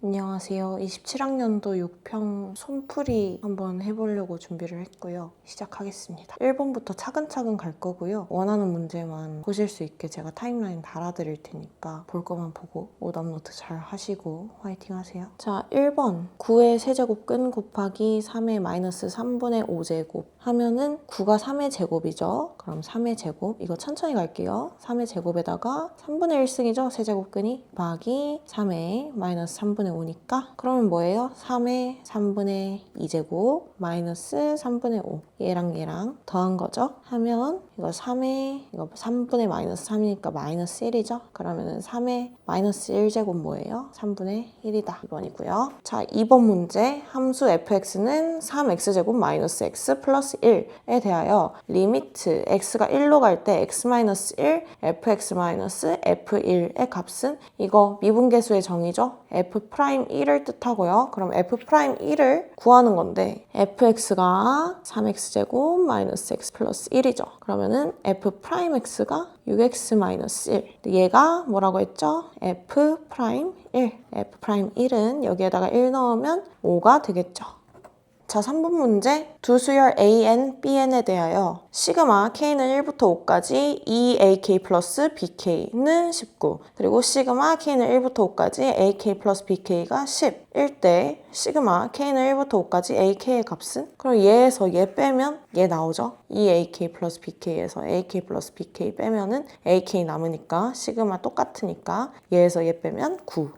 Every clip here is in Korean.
안녕하세요. 27학년도 6평 손풀이 한번 해보려고 준비를 했고요. 시작하겠습니다. 1번부터 차근차근 갈 거고요. 원하는 문제만 보실 수 있게 제가 타임라인 달아드릴 테니까 볼 거만 보고 오답노트 잘 하시고 화이팅 하세요. 자, 1번 9의 세제곱 근 곱하기 3의 마이너스 3분의 5제곱 하면은 9가 3의 제곱이죠. 그럼 3의 제곱, 이거 천천히 갈게요. 3의 제곱에다가 3분의 1승이죠. 세제곱근이 곱하기 3의 마이너스 3분의 5니까 그러면 뭐예요? 3의 3분의 2제곱 마이너스 3분의 5 얘랑 더한 거죠. 하면 이거 3의 이거 3분의 마이너스 3이니까 마이너스 1이죠. 그러면은 3의 마이너스 1제곱 뭐예요? 3분의 1이다. 2번이고요. 자, 2번 문제 함수 fx는 3x제곱 마이너스 x 플러스 1에 대하여 리미트 x가 1로 갈 때 x-1 fx 마이너스 f1의 값은 이거 미분계수의 정의죠. f'1을 뜻하고요. 그럼 f'1을 구하는 건데 fx가 3x제곱 마이너스 x 플러스 1이죠. 그러면은 f'x가 6x-1 얘가 뭐라고 했죠? f'1 f'1은 여기에다가 1 넣으면 5가 되겠죠. 자, 3번 문제 두 수열 AN, BN에 대하여 시그마 K는 1부터 5까지 2AK 플러스 BK는 19 그리고 시그마 K는 1부터 5까지 AK 플러스 BK가 10일 때 시그마 K는 1부터 5까지 AK의 값은? 그럼 얘에서 얘 빼면 얘 나오죠? 2AK 플러스 BK에서 AK 플러스 BK 빼면은 AK 남으니까 시그마 똑같으니까 얘에서 얘 빼면 9.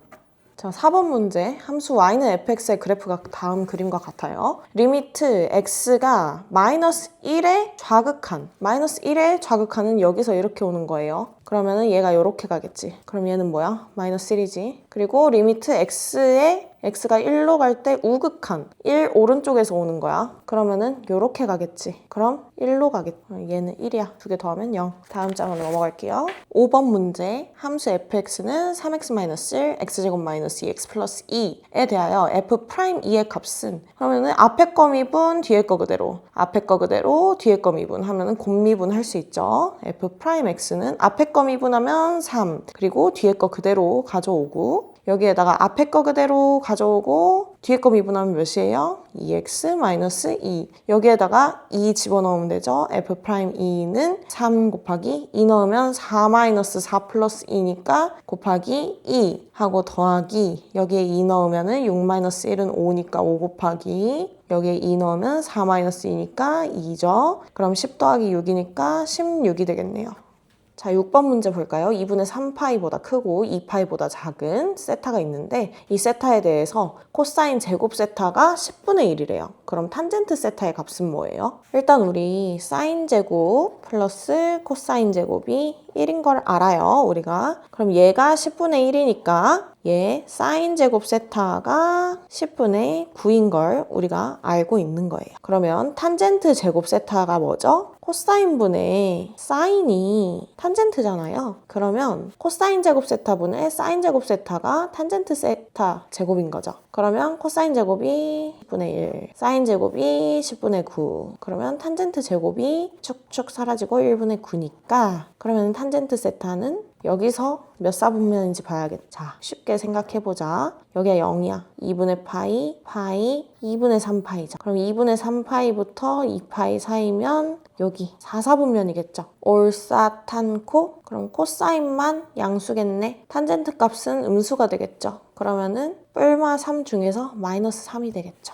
자, 4번 문제 함수 y는 fx의 그래프가 다음 그림과 같아요. 리미트 x가 마이너스 1에 좌극한 마이너스 1에 좌극한은 여기서 이렇게 오는 거예요. 그러면은 얘가 이렇게 가겠지. 그럼 얘는 뭐야? 마이너스 1이지. 그리고 리미트 x가 1로 갈 때 우극한 1 오른쪽에서 오는 거야. 그러면은 이렇게 가겠지. 그럼 1로 가겠지. 얘는 1이야. 두 개 더하면 0. 다음 장으로 넘어갈게요. 5번 문제 함수 fx는 3x-1 x제곱 마이너스 2x 플러스 2에 대하여 f'2의 값은 그러면은 앞에 거 미분 뒤에 거 그대로 앞에 거 그대로 뒤에 거 미분 하면은 곱미분 할 수 있죠. f'x는 앞에 거 미분하면 3 그리고 뒤에 거 그대로 가져오고 여기에다가 앞에 거 그대로 가져오고 뒤에 거 미분하면 몇이에요? 2x-2 여기에다가 2 집어넣으면 되죠. f'2는 3 곱하기 2 넣으면 4-4 플러스 2니까 곱하기 2 하고 더하기 여기에 2 넣으면 6-1은 5니까 5 곱하기 여기에 2 넣으면 4-2니까 2죠. 그럼 10 더하기 6이니까 16이 되겠네요. 자, 6번 문제 볼까요? 2분의 3파이보다 크고 2파이보다 작은 세타가 있는데 이 세타에 대해서 코사인 제곱 세타가 10분의 1이래요. 그럼 탄젠트 세타의 값은 뭐예요? 일단 우리 사인 제곱 플러스 코사인 제곱이 1인 걸 알아요, 우리가. 그럼 얘가 10분의 1이니까 얘 사인 제곱 세타가 10분의 9인 걸 우리가 알고 있는 거예요. 그러면 탄젠트 제곱 세타가 뭐죠? 코사인분의 사인이 탄젠트잖아요. 그러면 코사인 제곱 세타분의 사인 제곱 세타가 탄젠트 세타 제곱인 거죠. 그러면 코사인 제곱이 10분의 1, 사인 제곱이 10분의 9. 그러면 탄젠트 제곱이 축축 사라지고 1분의 9니까 그러면 탄젠트 세타는 여기서 몇 사분면인지 봐야겠다. 자, 쉽게 생각해보자. 여기가 0이야. 2분의 파이, 2분의 3파이죠. 그럼 2분의 3파이부터 2파이 사이면 여기 4사분면이겠죠. 올사탄코? 그럼 코사인만 양수겠네. 탄젠트 값은 음수가 되겠죠. 그러면은 뿔마 3 중에서 마이너스 3이 되겠죠.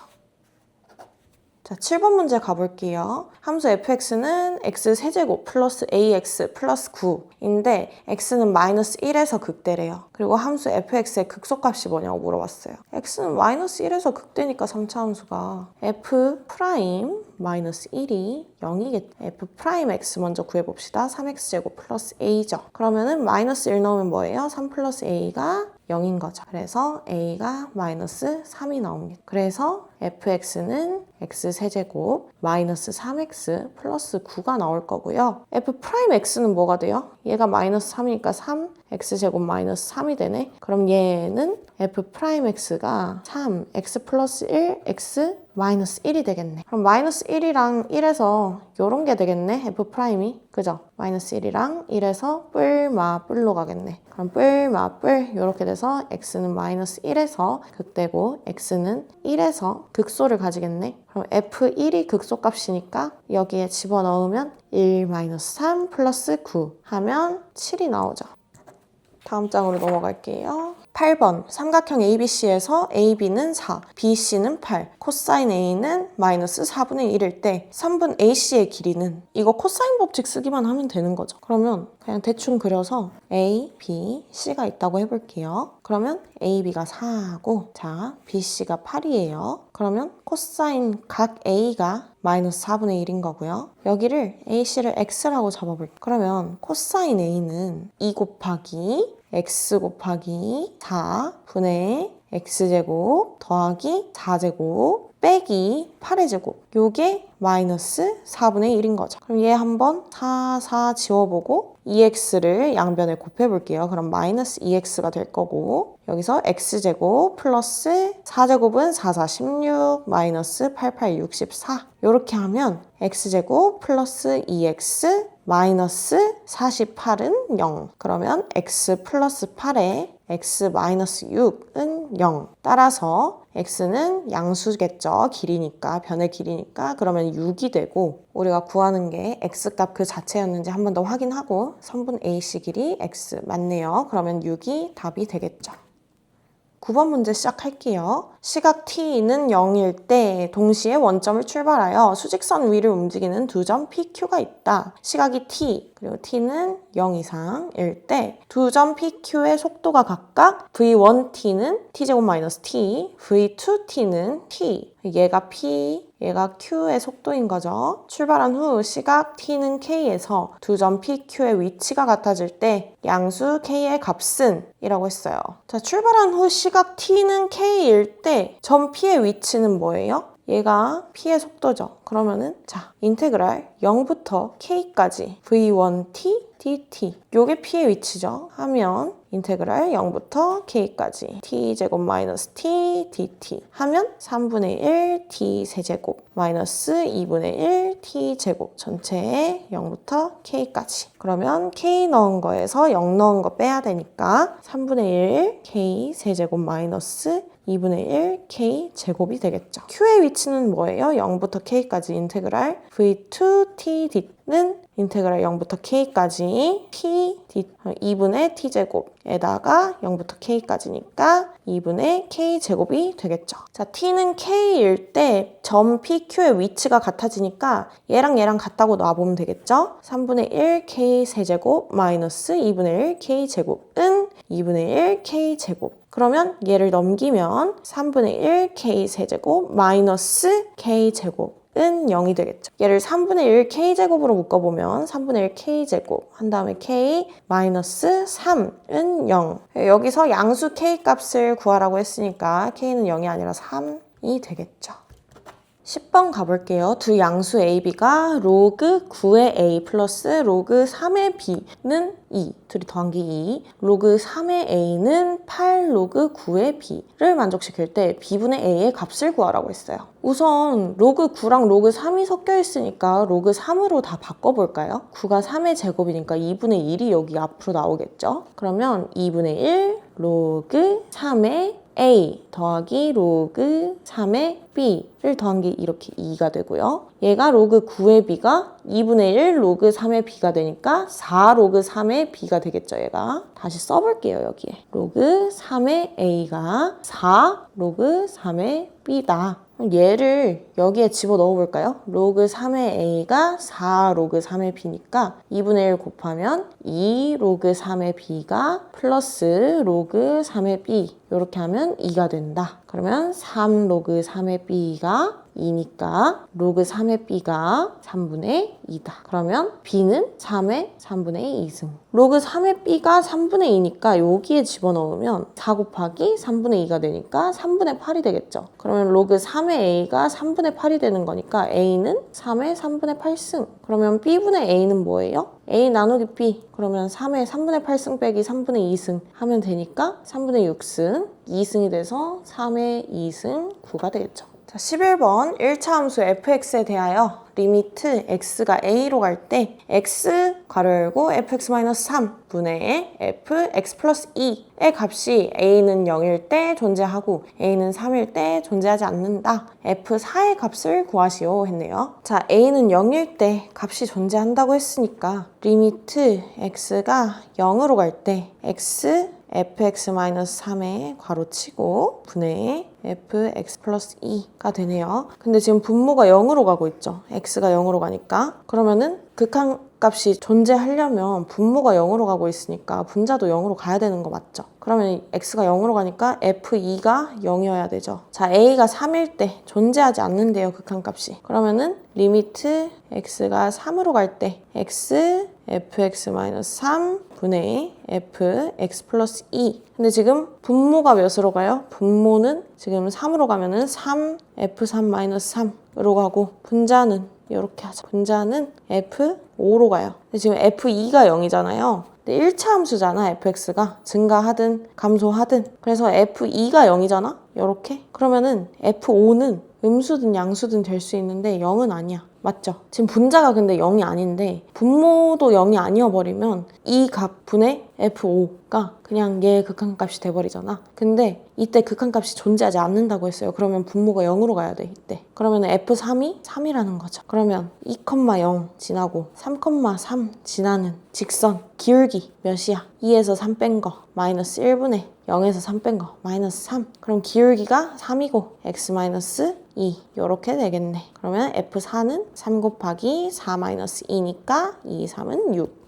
자, 7번 문제 가볼게요. 함수 fx는 x 세제곱 플러스 ax 플러스 9인데 x는 마이너스 1에서 극대래요. 그리고 함수 fx의 극소값이 뭐냐고 물어봤어요. x는 마이너스 1에서 극대니까 3차 함수가 f 프라임 마이너스 1이 0이겠죠. f 프라임 x 먼저 구해봅시다. 3x제곱 플러스 a죠. 그러면은 마이너스 1 넣으면 뭐예요? 3 플러스 a가 0인 거죠. 그래서 a가 마이너스 3이 나옵니다. 그래서 fx는 x세제곱 마이너스 3x 플러스 9가 나올 거고요. f'x는 뭐가 돼요? 얘가 마이너스 3이니까 3, x제곱 마이너스 3이 되네. 그럼 얘는 f'x가 3, x 플러스 1, x 마이너스 1이 되겠네. 그럼 마이너스 1이랑 1에서 요런 게 되겠네. F'이. 그죠? 마이너스 1이랑 1에서 뿔로 가겠네. 그럼 뿔 이렇게 돼서 x는 마이너스 1에서 극되고 x는 1에서 극소를 가지겠네. 그럼 F1이 극소값이니까 여기에 집어넣으면 1-3 플러스 9 하면 7이 나오죠. 다음 장으로 넘어갈게요. 8번 삼각형 ABC에서 AB는 4, BC는 8, 코사인 A는 마이너스 4분의 1일 때 3분 AC의 길이는 이거 코사인 법칙 쓰기만 하면 되는 거죠. 그러면 그냥 대충 그려서 A, B, C가 있다고 해볼게요. 그러면 AB가 4하고 자 BC가 8이에요. 그러면 코사인 각 A가 마이너스 4분의 1인 거고요. 여기를 AC를 X라고 잡아볼게요. 그러면 코사인 A는 2 곱하기 x 곱하기 4분의 x제곱 더하기 4제곱 빼기 8의 제곱 요게 마이너스 4분의 1인 거죠. 그럼 얘 한번 4 지워보고 2x를 양변에 곱해볼게요. 그럼 마이너스 2x가 될 거고 여기서 x제곱 플러스 4제곱은 4, 16 마이너스 8, 64 이렇게 하면 x제곱 플러스 2x 마이너스 48은 0. 그러면 x 플러스 8에 x 마이너스 6은 0. 따라서 x는 양수겠죠. 길이니까, 변의 길이니까. 그러면 6이 되고 우리가 구하는 게 x값 그 자체였는지 한 번 더 확인하고 선분 AC 길이 x 맞네요. 그러면 6이 답이 되겠죠. 9번 문제 시작할게요. 시각 T는 0일 때 동시에 원점을 출발하여 수직선 위를 움직이는 두 점 PQ가 있다. 시각이 T 그리고 T는 0 이상일 때 두 점 PQ의 속도가 각각 V1T는 T제곱 마이너스 T, V2T는 T. 얘가 P, 얘가 Q의 속도인 거죠. 출발한 후 시각 T는 K에서 두 점 PQ의 위치가 같아질 때 양수 K의 값은 이라고 했어요. 자, 출발한 후 시각 T는 K일 때 점 P의 위치는 뭐예요? 얘가 P의 속도죠. 그러면은 자, 인테그랄 0부터 K까지 V1T dt 요게 P의 위치죠. 하면 인테그랄 0부터 K까지 T제곱 마이너스 T dt 하면 3분의 1 T 세제곱 마이너스 2분의 1 T제곱 전체에 0부터 K까지 그러면 K 넣은 거에서 0 넣은 거 빼야 되니까 3분의 1 K 세제곱 마이너스 2분의 1 K 제곱이 되겠죠. Q의 위치는 뭐예요? 0부터 K까지 인테그랄 V2T d는 인테그랄 0부터 K까지 P d 2분의 T제곱에다가 0부터 K까지니까 2분의 K제곱이 되겠죠. 자, T는 K일 때 점 PQ의 위치가 같아지니까 얘랑 같다고 놔보면 되겠죠. 3분의 1 K 세제곱 마이너스 2분의 1 K제곱은 2분의 1 K제곱 그러면 얘를 넘기면 3분의 1 K 세제곱 마이너스 K제곱 은 0이 되겠죠. 얘를 3분의 1 K제곱으로 묶어보면 3분의 1 K제곱 한 다음에 K 마이너스 3은 0. 여기서 양수 K 값을 구하라고 했으니까 K는 0이 아니라 3이 되겠죠. 10번 가볼게요. 두 양수 a, b가 로그 9의 a 플러스 로그 3의 b는 2, 둘이 더한 게 2, 로그 3의 a는 8 로그 9의 b를 만족시킬 때 b분의 a의 값을 구하라고 했어요. 우선 로그 9랑 로그 3이 섞여 있으니까 로그 3으로 다 바꿔볼까요? 9가 3의 제곱이니까 2분의 1이 여기 앞으로 나오겠죠? 그러면 2분의 1 로그 3의 a 더하기 로그 3의 b를 더한 게 이렇게 2가 되고요. 얘가 로그 9의 b가 2분의 1 로그 3의 b가 되니까 4 로그 3의 b가 되겠죠. 얘가 다시 써볼게요. 여기에 로그 3의 a가 4 로그 3의 b다. 얘를 여기에 집어넣어 볼까요? 로그 3의 a가 4 로그 3의 b니까 2분의 1 곱하면 2 로그 3의 b가 플러스 로그 3의 b 이렇게 하면 2가 된다. 그러면 3 로그 3의 b가 2니까 로그 3의 b가 3분의 2다. 그러면 b는 3의 3분의 2승. 로그 3의 b가 3분의 2니까 여기에 집어넣으면 4 곱하기 3분의 2가 되니까 3분의 8이 되겠죠. 그러면 로그 3의 a가 3분의 8이 되는 거니까 a는 3의 3분의 8승. 그러면 b분의 a는 뭐예요? a 나누기 b. 그러면 3의 3분의 8승 빼기 3분의 2승 하면 되니까 3분의 6승, 2승이 돼서 3의 2승 9가 되겠죠. 자, 11번 1차 함수 fx에 대하여 리미트 x가 a로 갈 때 x 괄호 열고 fx-3 분의 fx 플러스 2의 값이 a는 0일 때 존재하고 a는 3일 때 존재하지 않는다. f4의 값을 구하시오 했네요. 자, a는 0일 때 값이 존재한다고 했으니까 리미트 x가 0으로 갈 때 x fx-3에 괄호치고 분의 fx 플러스 2가 되네요. 근데 지금 분모가 0으로 가고 있죠. x가 0으로 가니까. 그러면은 극한값이 존재하려면 분모가 0으로 가고 있으니까 분자도 0으로 가야 되는 거 맞죠? 그러면 x가 0으로 가니까 f2가 0이어야 되죠. 자, a가 3일 때 존재하지 않는데요, 극한값이. 그러면은 리미트 x가 3으로 갈 때 x fx-3 분의 fx 플러스 2. 근데 지금 분모가 몇으로 가요? 분모는 지금 3으로 가면은 3 f3-3으로 가고 분자는 이렇게 하자. 분자는 f5로 가요. 근데 지금 f2가 0이잖아요. 근데 1차 함수잖아, fx가. 증가하든 감소하든. 그래서 f2가 0이잖아? 이렇게. 그러면은 f5는 음수든 양수든 될 수 있는데 0은 아니야. 맞죠? 지금 분자가 근데 0이 아닌데 분모도 0이 아니어버리면 이 값분의 f5가 그냥 얘의 극한값이 돼버리잖아. 근데 이때 극한값이 존재하지 않는다고 했어요. 그러면 분모가 0으로 가야 돼, 이때. 그러면 f3이 3이라는 거죠. 그러면 2,0 지나고 3,3 지나는 직선 기울기 몇이야? 2에서 3 뺀 거 마이너스 1분의 0에서 3 뺀 거 마이너스 3. 그럼 기울기가 3이고 x 마이너스 2 이렇게 되겠네. 그러면 f4는 3 곱하기 4 마이너스 2니까 2, 3은 6.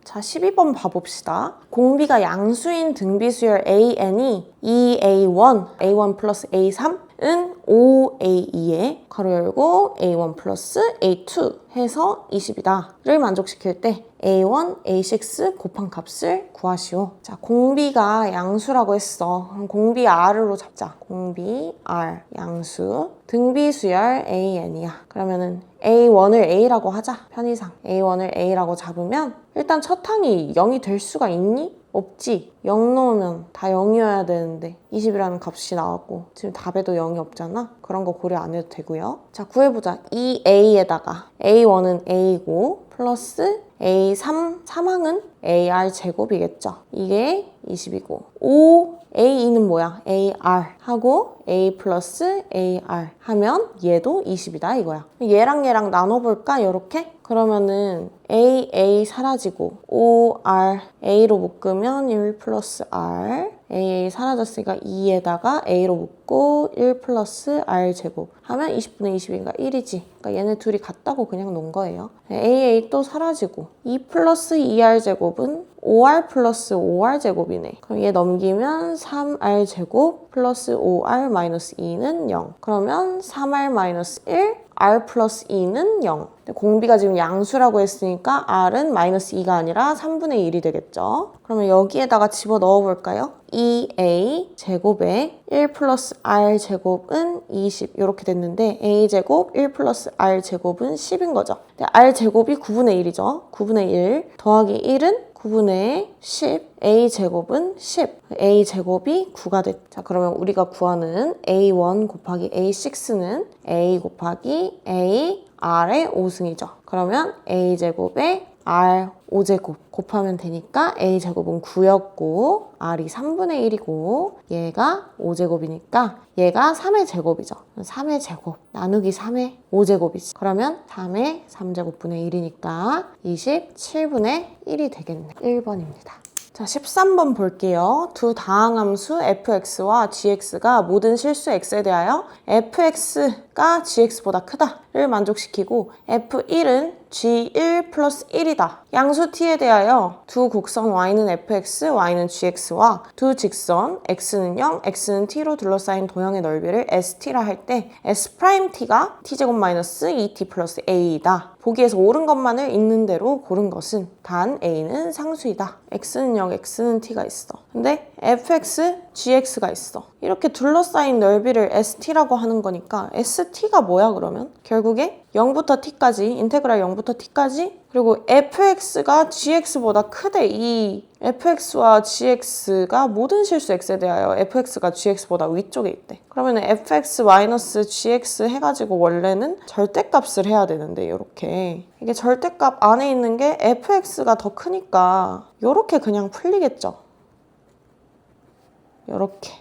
자, 12번 봐봅시다. 공비가 양수인 등비수열 AN이 2A1, A1 플러스 A3은 5A2에 괄호 열고 A1 플러스 A2 해서 20이다 를 만족시킬 때 A1, A6 곱한 값을 구하시오. 자, 공비가 양수라고 했어. 그럼 공비 R로 잡자. 공비 R 양수 등비수열 AN이야. 그러면은 A1을 A라고 하자. 편의상 A1을 A라고 잡으면 일단 첫 항이 0이 될 수가 있니? 없지. 0 넣으면 다 0이어야 되는데 20이라는 값이 나왔고 지금 답에도 0이 없잖아. 그런 거 고려 안 해도 되고요. 자, 구해보자. 이 A에다가 A1은 A고 플러스 A3, 3항은 AR 제곱이겠죠. 이게 20이고 5A2는 뭐야? AR 하고 A 플러스 AR 하면 얘도 20이다 이거야. 얘랑 얘랑 나눠볼까? 이렇게? 그러면은 A 사라지고 OR A로 묶으면 1 플러스 R A 사라졌으니까 2에다가 A로 묶고 1 플러스 R 제곱 하면 20분의 20이니까 1이지. 그러니까 얘네 둘이 같다고 그냥 놓은 거예요. A 또 사라지고 2 플러스 2R 제곱은 5R 플러스 5R 제곱이네. 그럼 얘 넘기면 3R 제곱 플러스 5R 마이너스 2는 0. 그러면 3R 마이너스 1 R 플러스 2는 0. 공비가 지금 양수라고 했으니까 R은 마이너스 2가 아니라 3분의 1이 되겠죠. 그러면 여기에다가 집어 넣어볼까요? 2A 제곱에 1 플러스 R 제곱은 20 이렇게 됐는데 A 제곱 1 플러스 R 제곱은 10인 거죠. 근데 R 제곱이 9분의 1이죠. 9분의 1 더하기 1은 9분의 10, A 제곱은 10, A 제곱이 9가 됐죠. 자, 그러면 우리가 구하는 A1 곱하기 A6는 A 곱하기 A R의 5승이죠. 그러면 A 제곱에 R 5제곱 곱하면 되니까 A 제곱은 9였고 R이 3분의 1이고 얘가 5제곱이니까 얘가 3의 제곱이죠. 3의 제곱 나누기 3의 5제곱이지. 그러면 3의 3제곱분의 1이니까 27분의 1이 되겠네. 1번입니다. 자, 13번 볼게요. 두 다항함수 fx와 gx가 모든 실수 x에 대하여 fx가 gx보다 크다를 만족시키고 f1은 g1 플러스 1이다. 양수 t에 대하여 두 곡선 y는 fx, y는 gx와 두 직선 x는 0, x는 t로 둘러싸인 도형의 넓이를 st라 할 때 s't가 t제곱 마이너스 2t 플러스 a이다. 보기에서 옳은 것만을 있는 대로 고른 것은 단 a는 상수이다. x는 0, x는 t가 있어. 근데 fx gx가 있어. 이렇게 둘러싸인 넓이를 st라고 하는 거니까 st가 뭐야 그러면? 결국에 0부터 t까지, 인테그랄 0부터 t까지, 그리고 fx가 gx보다 크대. 이 fx와 gx가 모든 실수 x에 대하여 fx가 gx보다 위쪽에 있대. 그러면 fx-gx 해가지고 원래는 절대값을 해야 되는데 이렇게 이게 절대값 안에 있는 게 fx가 더 크니까 이렇게 그냥 풀리겠죠. 이렇게.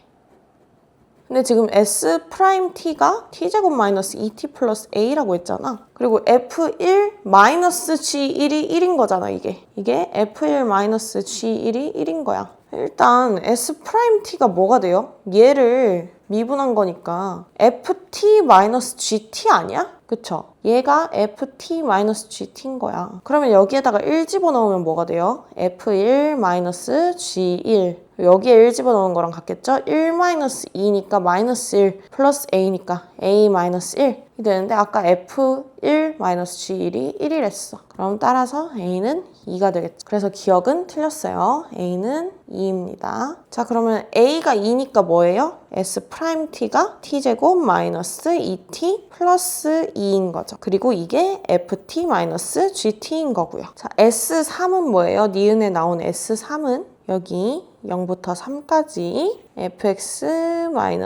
근데 지금 s't가 t제곱 마이너스 2t 플러스 a라고 했잖아. 그리고 f1 마이너스 g1이 1인 거잖아, 이게. 이게 f1 마이너스 g1이 1인 거야. 일단 s't가 뭐가 돼요? 얘를 미분한 거니까 ft 마이너스 gt 아니야? 그쵸? 얘가 ft 마이너스 gt인 거야. 그러면 여기에다가 1 집어넣으면 뭐가 돼요? f1 마이너스 g1. 여기에 1 집어넣은 거랑 같겠죠? 1 마이너스 2니까 마이너스 1 플러스 a니까 a 마이너스 1이 되는데 아까 f1 마이너스 g1이 1이랬어. 그럼 따라서 a는 2가 되겠죠. 그래서 기억은 틀렸어요. a는 2입니다. 자, 그러면 a가 2니까 뭐예요? s't가 t제곱 마이너스 2t 플러스 2인 거죠. 그리고 이게 ft 마이너스 gt인 거고요. 자, s3은 뭐예요? 니은에 나온 s3은 여기 0부터 3까지 fx-gx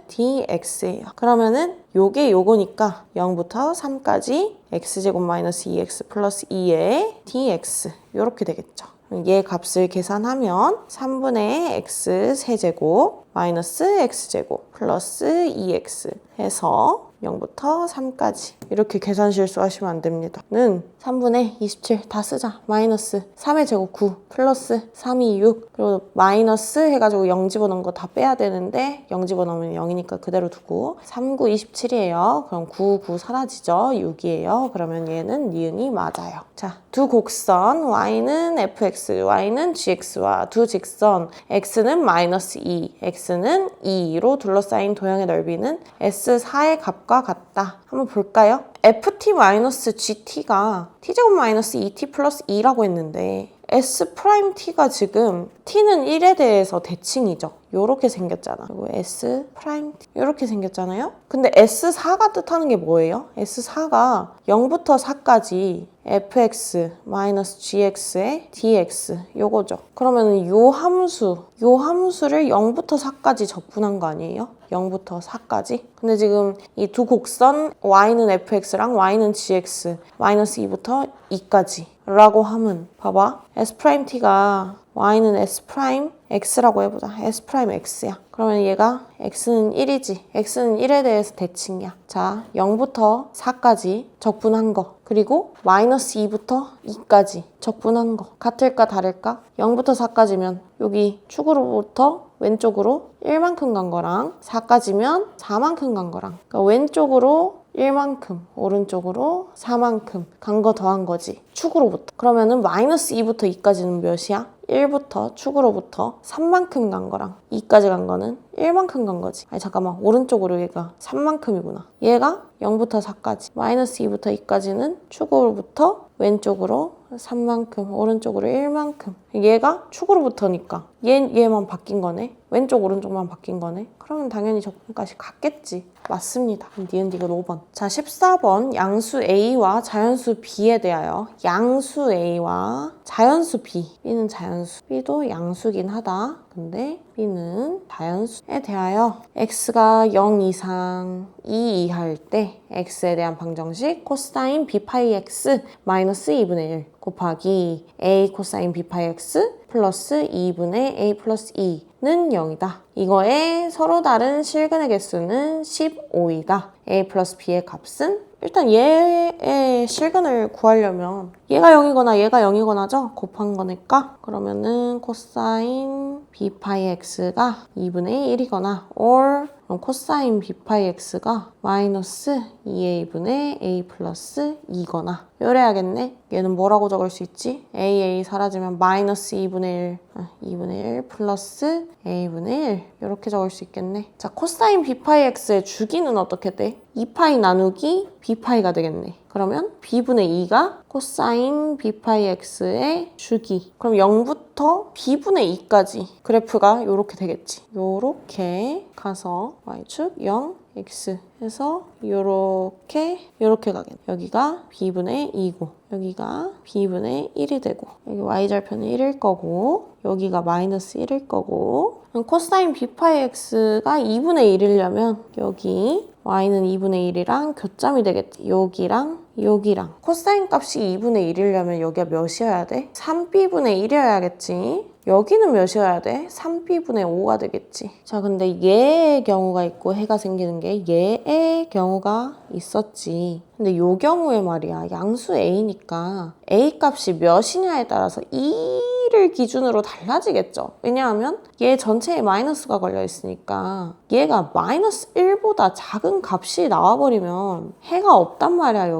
dx예요. 그러면은 요게 요거니까 0부터 3까지 x제곱 마이너스 2x 플러스 2의 dx 이렇게 되겠죠. 얘 값을 계산하면 3분의 x 세제곱 마이너스 x제곱 플러스 2x 해서 0부터 3까지 이렇게 계산 실수하시면 안 됩니다. 는 3분의 27 다 쓰자. 마이너스 3의 제곱 9 플러스 3이 6 그리고 마이너스 해가지고 0 집어넣은 거 다 빼야 되는데 0 집어넣으면 0이니까 그대로 두고 3, 9, 27이에요. 그럼 9, 9 사라지죠. 6이에요. 그러면 얘는 니은이 맞아요. 자, 두 곡선 y는 fx, y는 gx와 두 직선 x는 마이너스 2, x는 2로 둘러싸인 도형의 넓이는 s4의 값과 같다. 한번 볼까요? ft-gt가 t제곱 마이너스 2t 플러스 2라고 했는데 s't가 지금 t는 1에 대해서 대칭이죠. 요렇게 생겼잖아. 그리고 s't 이렇게 생겼잖아요. 근데 s4가 뜻하는 게 뭐예요? s4가 0부터 4까지 fx-gx의 dx 요거죠. 그러면 요 함수를 0부터 4까지 적분한 거 아니에요? 0부터 4까지. 근데 지금 이 두 곡선 y는 fx랑 y는 gx 마이너스 2부터 2까지 라고 하면 봐봐. s't가 y는 s'x라고 해보자. s'x야. 그러면 얘가 x는 1이지. x는 1에 대해서 대칭이야. 자, 0부터 4까지 적분한 거. 그리고 마이너스 2부터 2까지 적분한 거. 같을까 다를까? 0부터 4까지면 여기 축으로부터 왼쪽으로 1만큼 간 거랑 4까지면 4만큼 간 거랑 그러니까 왼쪽으로 1만큼, 오른쪽으로 4만큼 간 거 더한 거지. 축으로부터. 그러면은 마이너스 2부터 2까지는 몇이야? 1부터 축으로부터 3만큼 간 거랑 2까지 간 거는 1만큼 간 거지. 아니 잠깐만, 오른쪽으로 얘가 3만큼이구나. 얘가 0부터 4까지, 마이너스 2부터 2까지는 축으로부터 왼쪽으로 3만큼, 오른쪽으로 1만큼. 얘가 축으로부터니까 얘만 바뀐 거네. 왼쪽 오른쪽만 바뀐 거네. 그러면 당연히 적분까지 같겠지. 맞습니다. 니은 디귿 5번. 자, 14번 양수 A와 자연수 B에 대하여 양수 A와 자연수 B. B는 자연수. B도 양수긴 하다. 근데 B는 자연수에 대하여 X가 0 이상 2 이하일 때 X에 대한 방정식 코사인 B 파이 X 마이너스 2분의 1 곱하기 A 코사인 B 파이 X 플러스 2분의 A 플러스 2는 0이다. 이거의 서로 다른 실근의 개수는 15이다. A 플러스 B의 값은 일단 얘의 실근을 구하려면 얘가 0이거나 얘가 0이거나죠? 곱한 거니까 그러면은 코사인 B 파이 X가 2분의 1이거나 or 그럼 코사인 b 파이 x가 마이너스 2a분의 a 플러스 2거나 요래야겠네. 얘는 뭐라고 적을 수 있지? a 사라지면 마이너스 2분의 1 플러스 a분의 1 이렇게 적을 수 있겠네. 자, 코사인 b 파이 x의 주기는 어떻게 돼? 2파이 나누기 b파이가 되겠네. 그러면 b분의 2가 코사인 b 파이 x의 주기. 그럼 0부터 b분의 2까지 그래프가 이렇게 되겠지. 요렇게 가서 y축 0, x 해서 요렇게 가겠네. 여기가 b분의 2고 여기가 b분의 1이 되고 여기 y절편은 1일 거고 여기가 마이너스 1일 거고 코사인 b 파이 x가 2분의 1이려면 여기 y는 2분의 1이랑 교점이 되겠지. 여기랑 코사인 값이 2분의 1이려면 여기가 몇이어야 돼? 3b분의 1이어야겠지. 여기는 몇이어야 돼? 3b분의 5가 되겠지. 자, 근데 얘의 경우가 있고 해가 생기는 게 얘의 경우가 있었지. 근데 요 경우에 말이야. 양수 a니까 a 값이 몇이냐에 따라서 2를 기준으로 달라지겠죠. 왜냐하면 얘 전체에 마이너스가 걸려 있으니까 얘가 마이너스 1보다 작은 값이 나와버리면 해가 없단 말이야.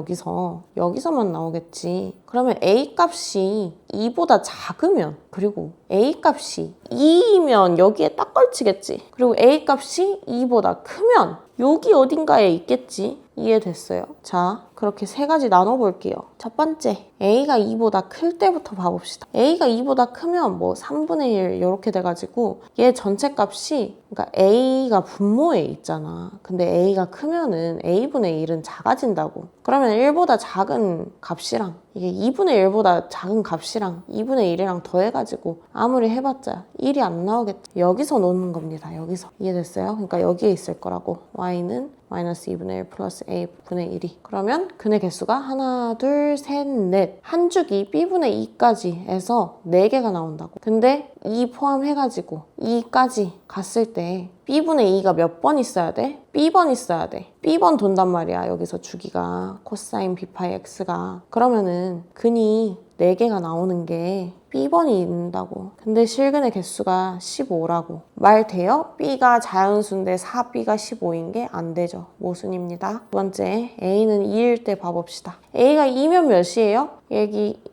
여기서만 나오겠지. 그러면 a 값이 2보다 작으면 그리고 a 값이 2이면 여기에 딱 걸치겠지. 그리고 a 값이 2보다 크면 여기 어딘가에 있겠지. 이해됐어요? 자, 그렇게 세 가지 나눠볼게요. 첫 번째, a가 2보다 클 때부터 봐봅시다. a가 2보다 크면 뭐 3분의 1 이렇게 돼가지고 얘 전체 값이 그러니까 a가 분모에 있잖아. 근데 a가 크면은 a분의 1은 작아진다고. 그러면 1보다 작은 값이랑 이게 2분의 1보다 작은 값이랑 2분의 1이랑 더해가지고 아무리 해봤자 1이 안 나오겠죠. 여기서 놓는 겁니다. 여기서. 이해됐어요? 그러니까 여기에 있을 거라고. y는 마이너스 2분의 1 플러스 a분의 1이. 그러면 근의 개수가 하나, 둘, 셋, 넷. 한 주기 b분의 2까지 해서 4개가 나온다고. 근데 2 포함해가지고 2까지 갔을 때 b분의 2가 몇 번 있어야 돼? b번 있어야 돼. b번 돈단 말이야. 여기서 주기가 코사인 b 파이 x가. 그러면은 근이 4개가 나오는 게 b번이 있다고. 근데 실근의 개수가 15라고. 말 돼요? b가 자연수인데 4b가 15인 게 안 되죠. 모순입니다. 두 번째, a는 2일 때 봐봅시다. a가 2면 몇이에요?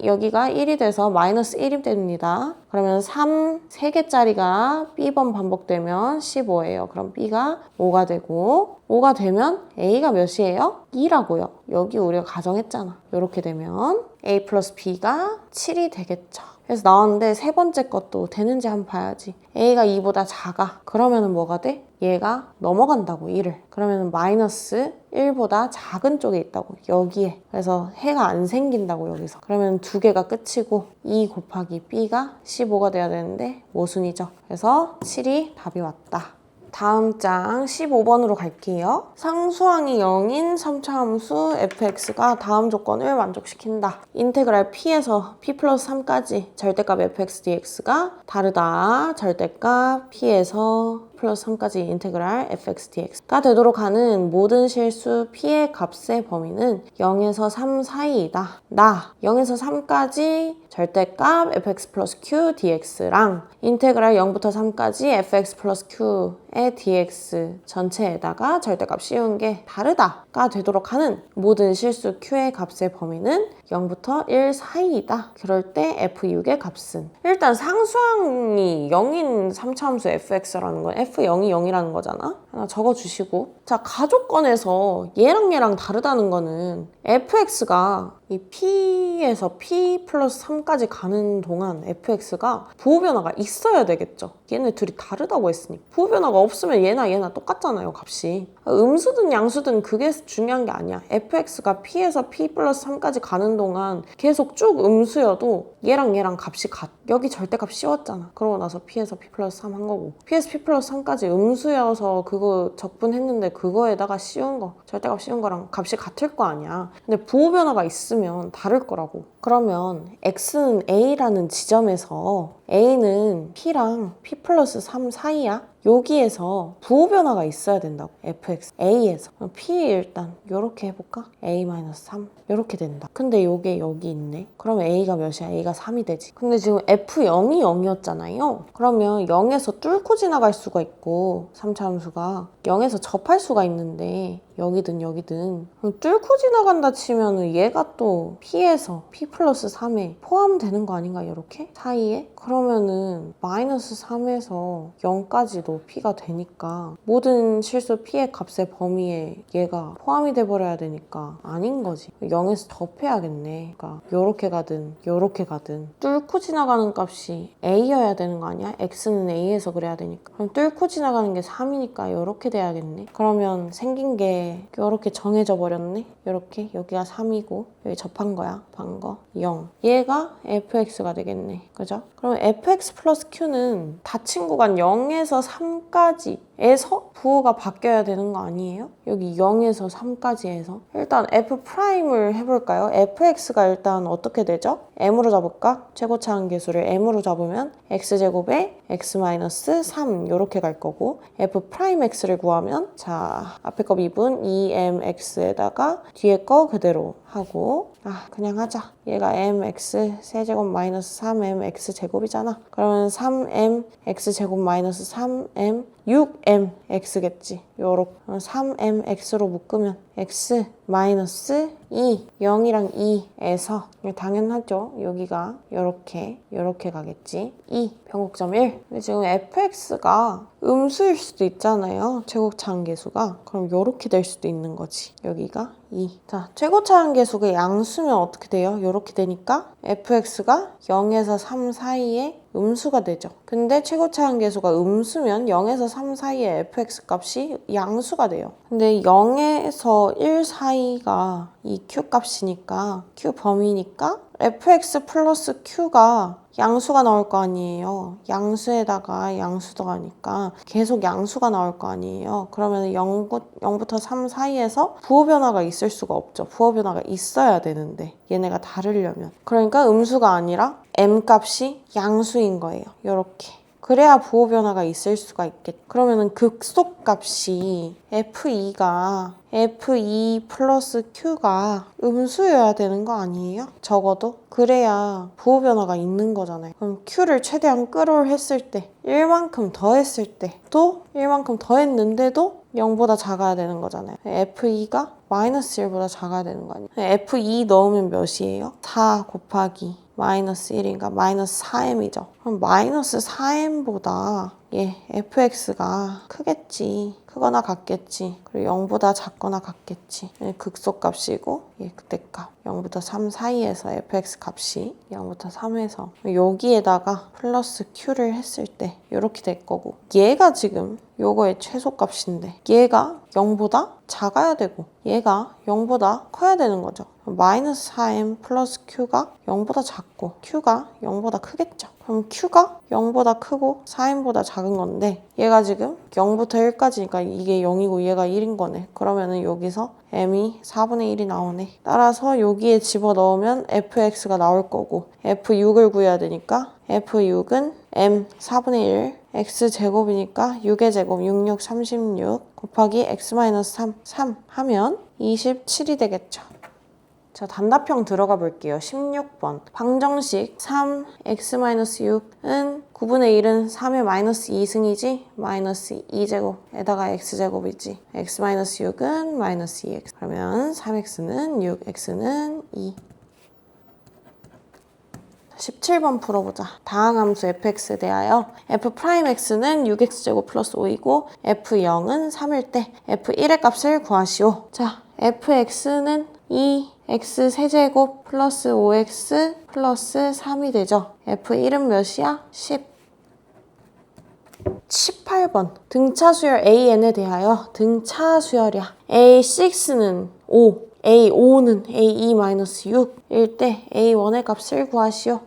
여기가 1이 돼서 마이너스 1이 됩니다. 그러면 3개짜리가 b번 반복되면 15예요. 그럼 b가 5가 되고 5가 되면 a가 몇이에요? 2라고요. 여기 우리가 가정했잖아. 이렇게 되면 a 플러스 b가 7이 되겠죠. 그래서 나왔는데 세 번째 것도 되는지 한번 봐야지. a가 2보다 작아. 그러면은 뭐가 돼? 얘가 넘어간다고 1을. 그러면은 마이너스 1보다 작은 쪽에 있다고. 여기에. 그래서 해가 안 생긴다고 여기서. 그러면 두 개가 끝이고 2 곱하기 b가 15가 돼야 되는데 모순이죠. 그래서 7이 답이 왔다. 다음 장 15번으로 갈게요. 상수항이 0인 3차함수 fx가 다음 조건을 만족시킨다. 인테그랄 p에서 p 플러스 3까지 절대값 fx dx가 다르다. 절대값 p에서 플러스 3까지 인테그랄 fx dx가 되도록 하는 모든 실수 p의 값의 범위는 0에서 3 사이이다. 0에서 3까지 절대값 fx 플러스 q dx랑 인테그랄 0부터 3까지 fx 플러스 q의 dx 전체에다가 절대값 씌운 게 다르다가 되도록 하는 모든 실수 q의 값의 범위는 0부터 1 사이이다. 그럴 때 f6의 값은 일단 상수항이 0인 3차함수 fx라는 건 f0이 0이라는 거잖아. 하나 적어주시고 자, 가족권에서 얘랑 다르다는 거는 fx가 이 p에서 p 플러스 3까지 가는 동안 fx가 부호변화가 있어야 되겠죠. 얘네 둘이 다르다고 했으니 부호변화가 없으면 얘나 똑같잖아요. 값이. 음수든 양수든 그게 중요한 게 아니야. fx가 p에서 p 플러스 3까지 가는 동안 계속 쭉 음수여도 얘랑 값이 같. 여기 절대값 씌웠잖아. 그러고 나서 p에서 p 플러스 3 한 거고 p에서 p 플러스 3까지 음수여서 그거 적분했는데 그거에다가 씌운 거 절대값 씌운 거랑 값이 같을 거 아니야. 근데 부호변화가 있으면 다를 거라고. 그러면 x는 a라는 지점에서 A는 P랑 P 플러스 3 사이야. 여기에서 부호 변화가 있어야 된다고. fx, A에서. P 일단 이렇게 해볼까? A-3 이렇게 된다. 근데 요게 여기 있네. 그러면 A가 몇이야? A가 3이 되지. 근데 지금 F0이 0이었잖아요. 그러면 0에서 뚫고 지나갈 수가 있고 3차 함수가 0에서 접할 수가 있는데 여기든 여기든 뚫고 지나간다 치면은 얘가 또 P에서 P 플러스 3에 포함되는 거 아닌가? 이렇게? 사이에? 그러면은 마이너스 3에서 0까지도 P가 되니까 모든 실수 P의 값의 범위에 얘가 포함이 돼버려야 되니까 아닌 거지. 0에서 접해야겠네. 그러니까 요렇게 가든 요렇게 가든 뚫고 지나가는 값이 A여야 되는 거 아니야? X는 A에서 그래야 되니까. 그럼 뚫고 지나가는 게 3이니까 요렇게 돼야겠네. 그러면 생긴 게 요렇게 정해져 버렸네. 요렇게 여기가 3이고 여기 접한 거야. 반거 0. 얘가 fx가 되겠네. 그죠? 그럼 fx 플러스 q는 닫힌 구간 0에서 3까지에서 부호가 바뀌어야 되는 거 아니에요? 여기 0에서 3까지에서 일단 f'을 해볼까요? fx가 일단 어떻게 되죠? m으로 잡을까? 최고차항계수를 m으로 잡으면 x제곱에 x-3 이렇게 갈 거고 f'x를 구하면 자 앞에 거 미분 2mx에다가 뒤에 거 그대로 하고 그냥 하자. 얘가 mx 세제곱 마이너스 3mx 제곱이잖아. 그러면 3mx 제곱 마이너스 3m 6mx겠지. 요렇게 3mx로 묶으면 x 마이너스 2 0이랑 2에서 당연하죠. 여기가 요렇게 가겠지. 2 변곡점 1. 근데 지금 fx가 음수일 수도 있잖아요. 최고차항계수가. 그럼 요렇게 될 수도 있는 거지. 여기가 2. 자, 최고차항계수가 양수면 어떻게 돼요? 요렇게 되니까 fx가 0에서 3 사이에 음수가 되죠. 근데 최고차항계수가 음수면 0에서 3 사이에 fx 값이 양수가 돼요. 근데 0에서 1 사이가 이 q 값이니까 q 범위니까 fx 플러스 q가 양수가 나올 거 아니에요. 양수에다가 양수 더하니까 계속 양수가 나올 거 아니에요. 그러면 0부터 3 사이에서 부호 변화가 있을 수가 없죠. 부호 변화가 있어야 되는데 얘네가 다르려면. 그러니까 음수가 아니라 m 값이 양수인 거예요. 이렇게. 그래야 부호 변화가 있을 수가 있겠죠. 그러면은 극속 값이 F2가 F2 플러스 Q가 음수여야 되는 거 아니에요? 적어도? 그래야 부호 변화가 있는 거잖아요. 그럼 Q를 최대한 끌어올 했을 때 1만큼 더 했을 때 또 1만큼 더 했는데도 0보다 작아야 되는 거잖아요. F2가 마이너스 1보다 작아야 되는 거 아니에요? F2 넣으면 몇이에요? 4 곱하기 마이너스 1인가 마이너스 4m이죠. 그럼 마이너스 4m보다 fx가 크겠지. 크거나 같겠지. 그리고 0보다 작거나 같겠지. 극소값이고 그때값 0부터 3 사이에서 fx 값이 0부터 3에서 여기에다가 플러스 q를 했을 때 이렇게 될 거고 얘가 지금 요거의 최소값인데 얘가 0보다 작아야 되고 얘가 0보다 커야 되는 거죠. 마이너스 4m 플러스 q가 0보다 작고 q가 0보다 크겠죠. 그럼 q가 0보다 크고 4m보다 작은 건데 얘가 지금 0부터 1까지니까 이게 0이고 얘가 1인 거네. 그러면은 여기서 m이 4분의 1이 나오네. 따라서 여기에 집어넣으면 fx가 나올 거고 f6을 구해야 되니까 f6은 m 4분의 1 x제곱이니까 6의 제곱 66, 36 곱하기 x-3 3 하면 27이 되겠죠. 자, 단답형 들어가 볼게요. 16번. 방정식 3x-6은 9분의 1은 3의 마이너스 2승이지 마이너스 2제곱에다가 x제곱이지 x-6은 마이너스 2x. 그러면 3x는 6, x는 2. 17번 풀어보자. 다항함수 fx에 대하여 f'x는 6x제곱 플러스 5이고 f0은 3일 때 f1의 값을 구하시오. 자, fx는 2x 세제곱 플러스 5x 플러스 3이 되죠. f1은 몇이야? 10. 18번. 등차 수열 AN에 대하여 등차 수열이야. A6는 5, A5는 A2-6일 때 A1의 값을 구하시오.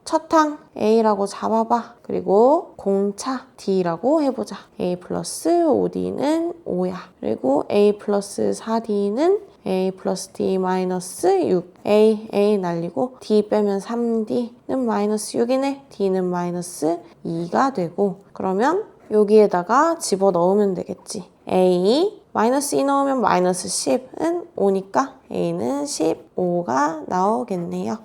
첫 항 A라고 잡아봐. 그리고 공차 D라고 해보자. A 플러스 5D는 5야. 그리고 A 플러스 4D는 A 플러스 D 마이너스 6. A 날리고 D 빼면 3D는 마이너스 6이네. D는 마이너스 2가 되고, 그러면 여기에다가 집어넣으면 되겠지. A 마이너스 2 넣으면 마이너스 10은 5니까 A는 15가 나오겠네요.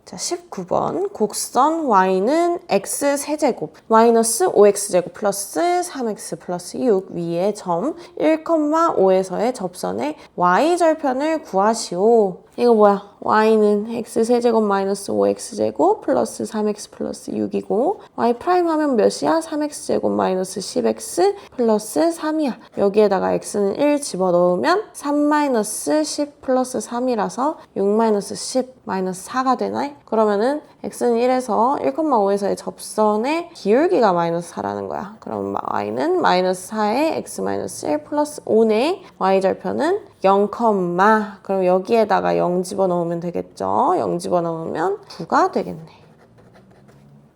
자, 19번. 곡선 y는 x세제곱 마이너스 5x제곱 플러스 3x 플러스 6 위에 점 1,5에서의 접선의 y절편을 구하시오. 이거 뭐야? y는 x세제곱 마이너스 5x제곱 플러스 3x 플러스 6이고 y 프라임 하면 몇이야? 3x제곱 마이너스 10x 플러스 3이야. 여기에다가 x는 1 집어넣으면 3 마이너스 10 플러스 3이라서 6 마이너스 10 마이너스 4가 되나? 그러면은 x는 1에서 1,5에서의 접선의 기울기가 마이너스 4라는 거야. 그럼 y는 마이너스 4에 x 마이너스 1 플러스 5네. y절편은 0, 그럼 여기에다가 0 집어넣으면 되겠죠? 0 집어넣으면 9가 되겠네.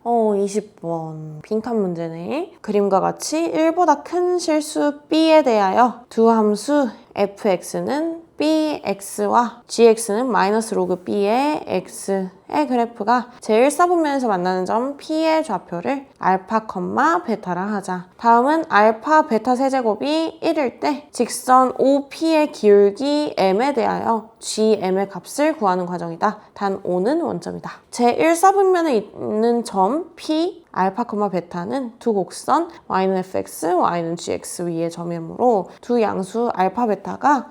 20번. 빈칸 문제네. 그림과 같이 1보다 큰 실수 b에 대하여 두 함수 fx는 bx와 gx는 마이너스 로그 b의 x의 그래프가 제1사분면에서 만나는 점 p의 좌표를 알파, 베타라 하자. 다음은 알파, 베타 세제곱이 1일 때 직선 OP의 기울기 m에 대하여 gm의 값을 구하는 과정이다. 단 O는 원점이다. 제1사분면에 있는 점 P, 알파, 베타는 두 곡선 y는 fx, y는 gx 위의 점이므로 두 양수 알파,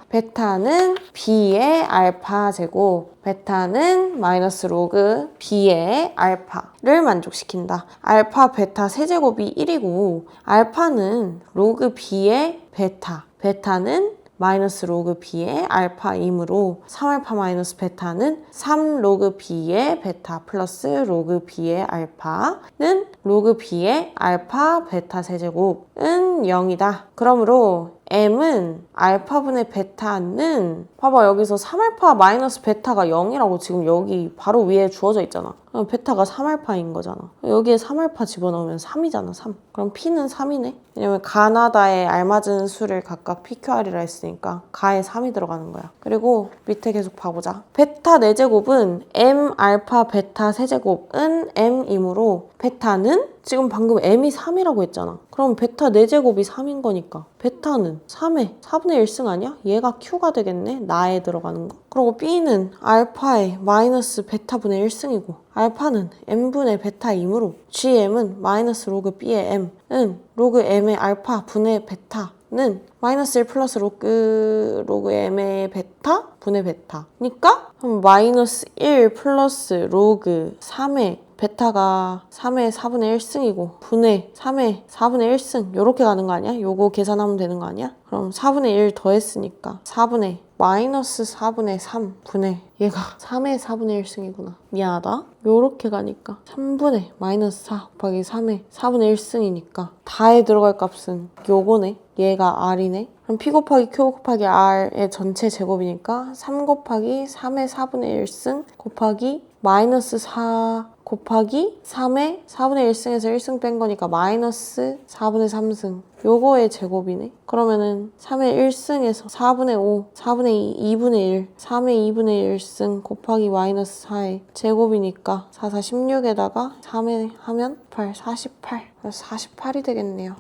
베타는 b의 알파 제곱, 베타는 마이너스 로그 b의 알파를 만족시킨다. 알파, 베타 세제곱이 1이고 알파는 로그 b의 베타, 베타는 마이너스 로그 b의 알파이므로 3알파 마이너스 베타는 3 로그 b의 베타 플러스 로그 b의 알파는 로그 b의 알파 베타 세제곱은 0이다. 그러므로 m은 알파분의 베타는 봐봐, 여기서 3알파 마이너스 베타가 0이라고 지금 여기 바로 위에 주어져 있잖아. 그럼 베타가 3알파인 거잖아. 여기에 3알파 집어넣으면 3이잖아, 3. 그럼 P는 3이네. 왜냐면 가나다에 알맞은 수를 각각 PQR이라 했으니까 가에 3이 들어가는 거야. 그리고 밑에 계속 봐보자. 베타 4제곱은 M 알파 베타 세제곱은 M이므로 베타는 지금 방금 M이 3이라고 했잖아. 그럼 베타 4제곱이 3인 거니까 베타는 3의 4분의 1승 아니야? 얘가 Q가 되겠네. 나에 들어가는 거. 그리고 B는 알파의 마이너스 베타분의 1승이고 알파는 M분의 베타이므로 GM은 마이너스 로그 B의 M은 로그 M의 알파 분의 베타는 마이너스 1 플러스 로그 M의 베타 분의 베타니까 마이너스 1 플러스 로그 3의 베타가 3의 4분의 1승이고 분의 3의 4분의 1승 이렇게 가는 거 아니야? 요거 계산하면 되는 거 아니야? 그럼 4분의 1 더했으니까 4분의 마이너스 4분의 3 분의 얘가 3의 4분의 1승이구나. 미안하다. 요렇게 가니까 3분의 마이너스 4 곱하기 3의 4분의 1승이니까 다에 들어갈 값은 요거네. 얘가 R이네. 그럼 P 곱하기 Q 곱하기 R의 전체 제곱이니까 3 곱하기 3의 4분의 1승 곱하기 마이너스 4 곱하기 3의 4분의 1승에서 1승 뺀 거니까 마이너스 4분의 3승. 요거의 제곱이네. 그러면은 3의 1승에서 4분의 5, 4분의 2, 2분의 1, 3의 2분의 1승 곱하기 마이너스 4의 제곱이니까 4, 4, 16에다가 3에 하면 8, 48. 그래서 48이 되겠네요.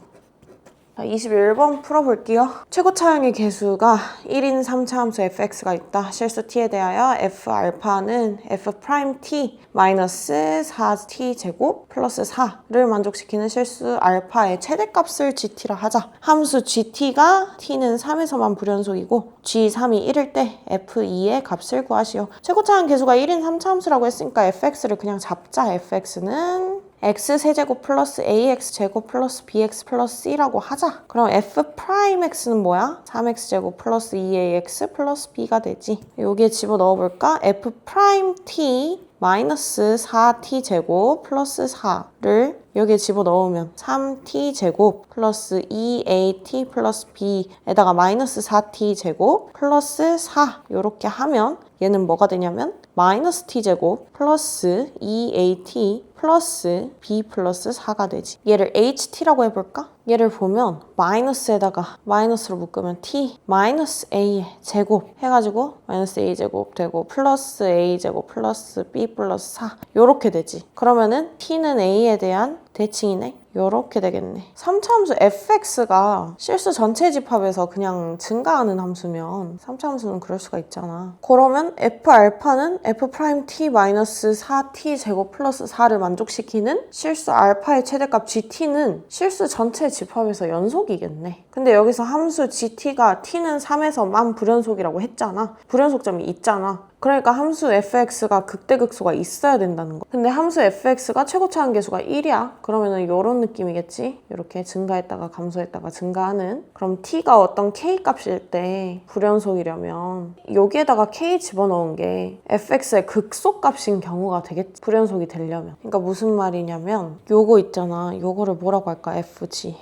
21번 풀어볼게요. 최고 차항의 개수가 1인 3차 함수 fx가 있다. 실수 t에 대하여 f알파는 f't 마이너스 4t 제곱 플러스 4를 만족시키는 실수 알파의 최대값을 gt라 하자. 함수 gt가 t는 3에서만 불연속이고 g3이 1일 때 f2의 값을 구하시오. 최고 차항 개수가 1인 3차 함수라고 했으니까 fx를 그냥 잡자. fx는 x세제곱 플러스 ax제곱 플러스 bx 플러스 c라고 하자. 그럼 f'x는 뭐야? 3x제곱 플러스 2ax 플러스 b가 되지. 여기에 집어넣어볼까? f't 마이너스 4t제곱 플러스 4를 여기에 집어넣으면 3t제곱 플러스 2at 플러스 b에다가 마이너스 4t제곱 플러스 4 이렇게 하면 얘는 뭐가 되냐면 마이너스 t제곱 플러스 2at 플러스 b 플러스 4가 되지. 얘를 ht라고 해볼까? 얘를 보면 마이너스에다가 마이너스로 묶으면 t 마이너스 a의 제곱 해가지고 마이너스 a 제곱 되고 플러스 a 제곱 플러스 b 플러스 4 요렇게 되지. 그러면은 t는 a에 대한 대칭이네. 요렇게 되겠네. 3차 함수 fx가 실수 전체 집합에서 그냥 증가하는 함수면 3차 함수는 그럴 수가 있잖아. 그러면 f알파는 f'-t-4t 제곱 플러스 4를 만족시키는 실수 알파의 최대값 gt는 실수 전체 집합에서 연속이겠네. 근데 여기서 함수 gt가 t는 3에서만 불연속이라고 했잖아. 불연속점이 있잖아. 그러니까 함수 fx가 극대극소가 있어야 된다는 거. 근데 함수 fx가 최고차항 계수가 1이야. 그러면은 이런 느낌이겠지? 이렇게 증가했다가 감소했다가 증가하는. 그럼 t가 어떤 k 값일 때 불연속이려면 여기에다가 k 집어넣은 게 fx의 극소 값인 경우가 되겠지. 불연속이 되려면. 그러니까 무슨 말이냐면 요거 있잖아. 요거를 뭐라고 할까? fg,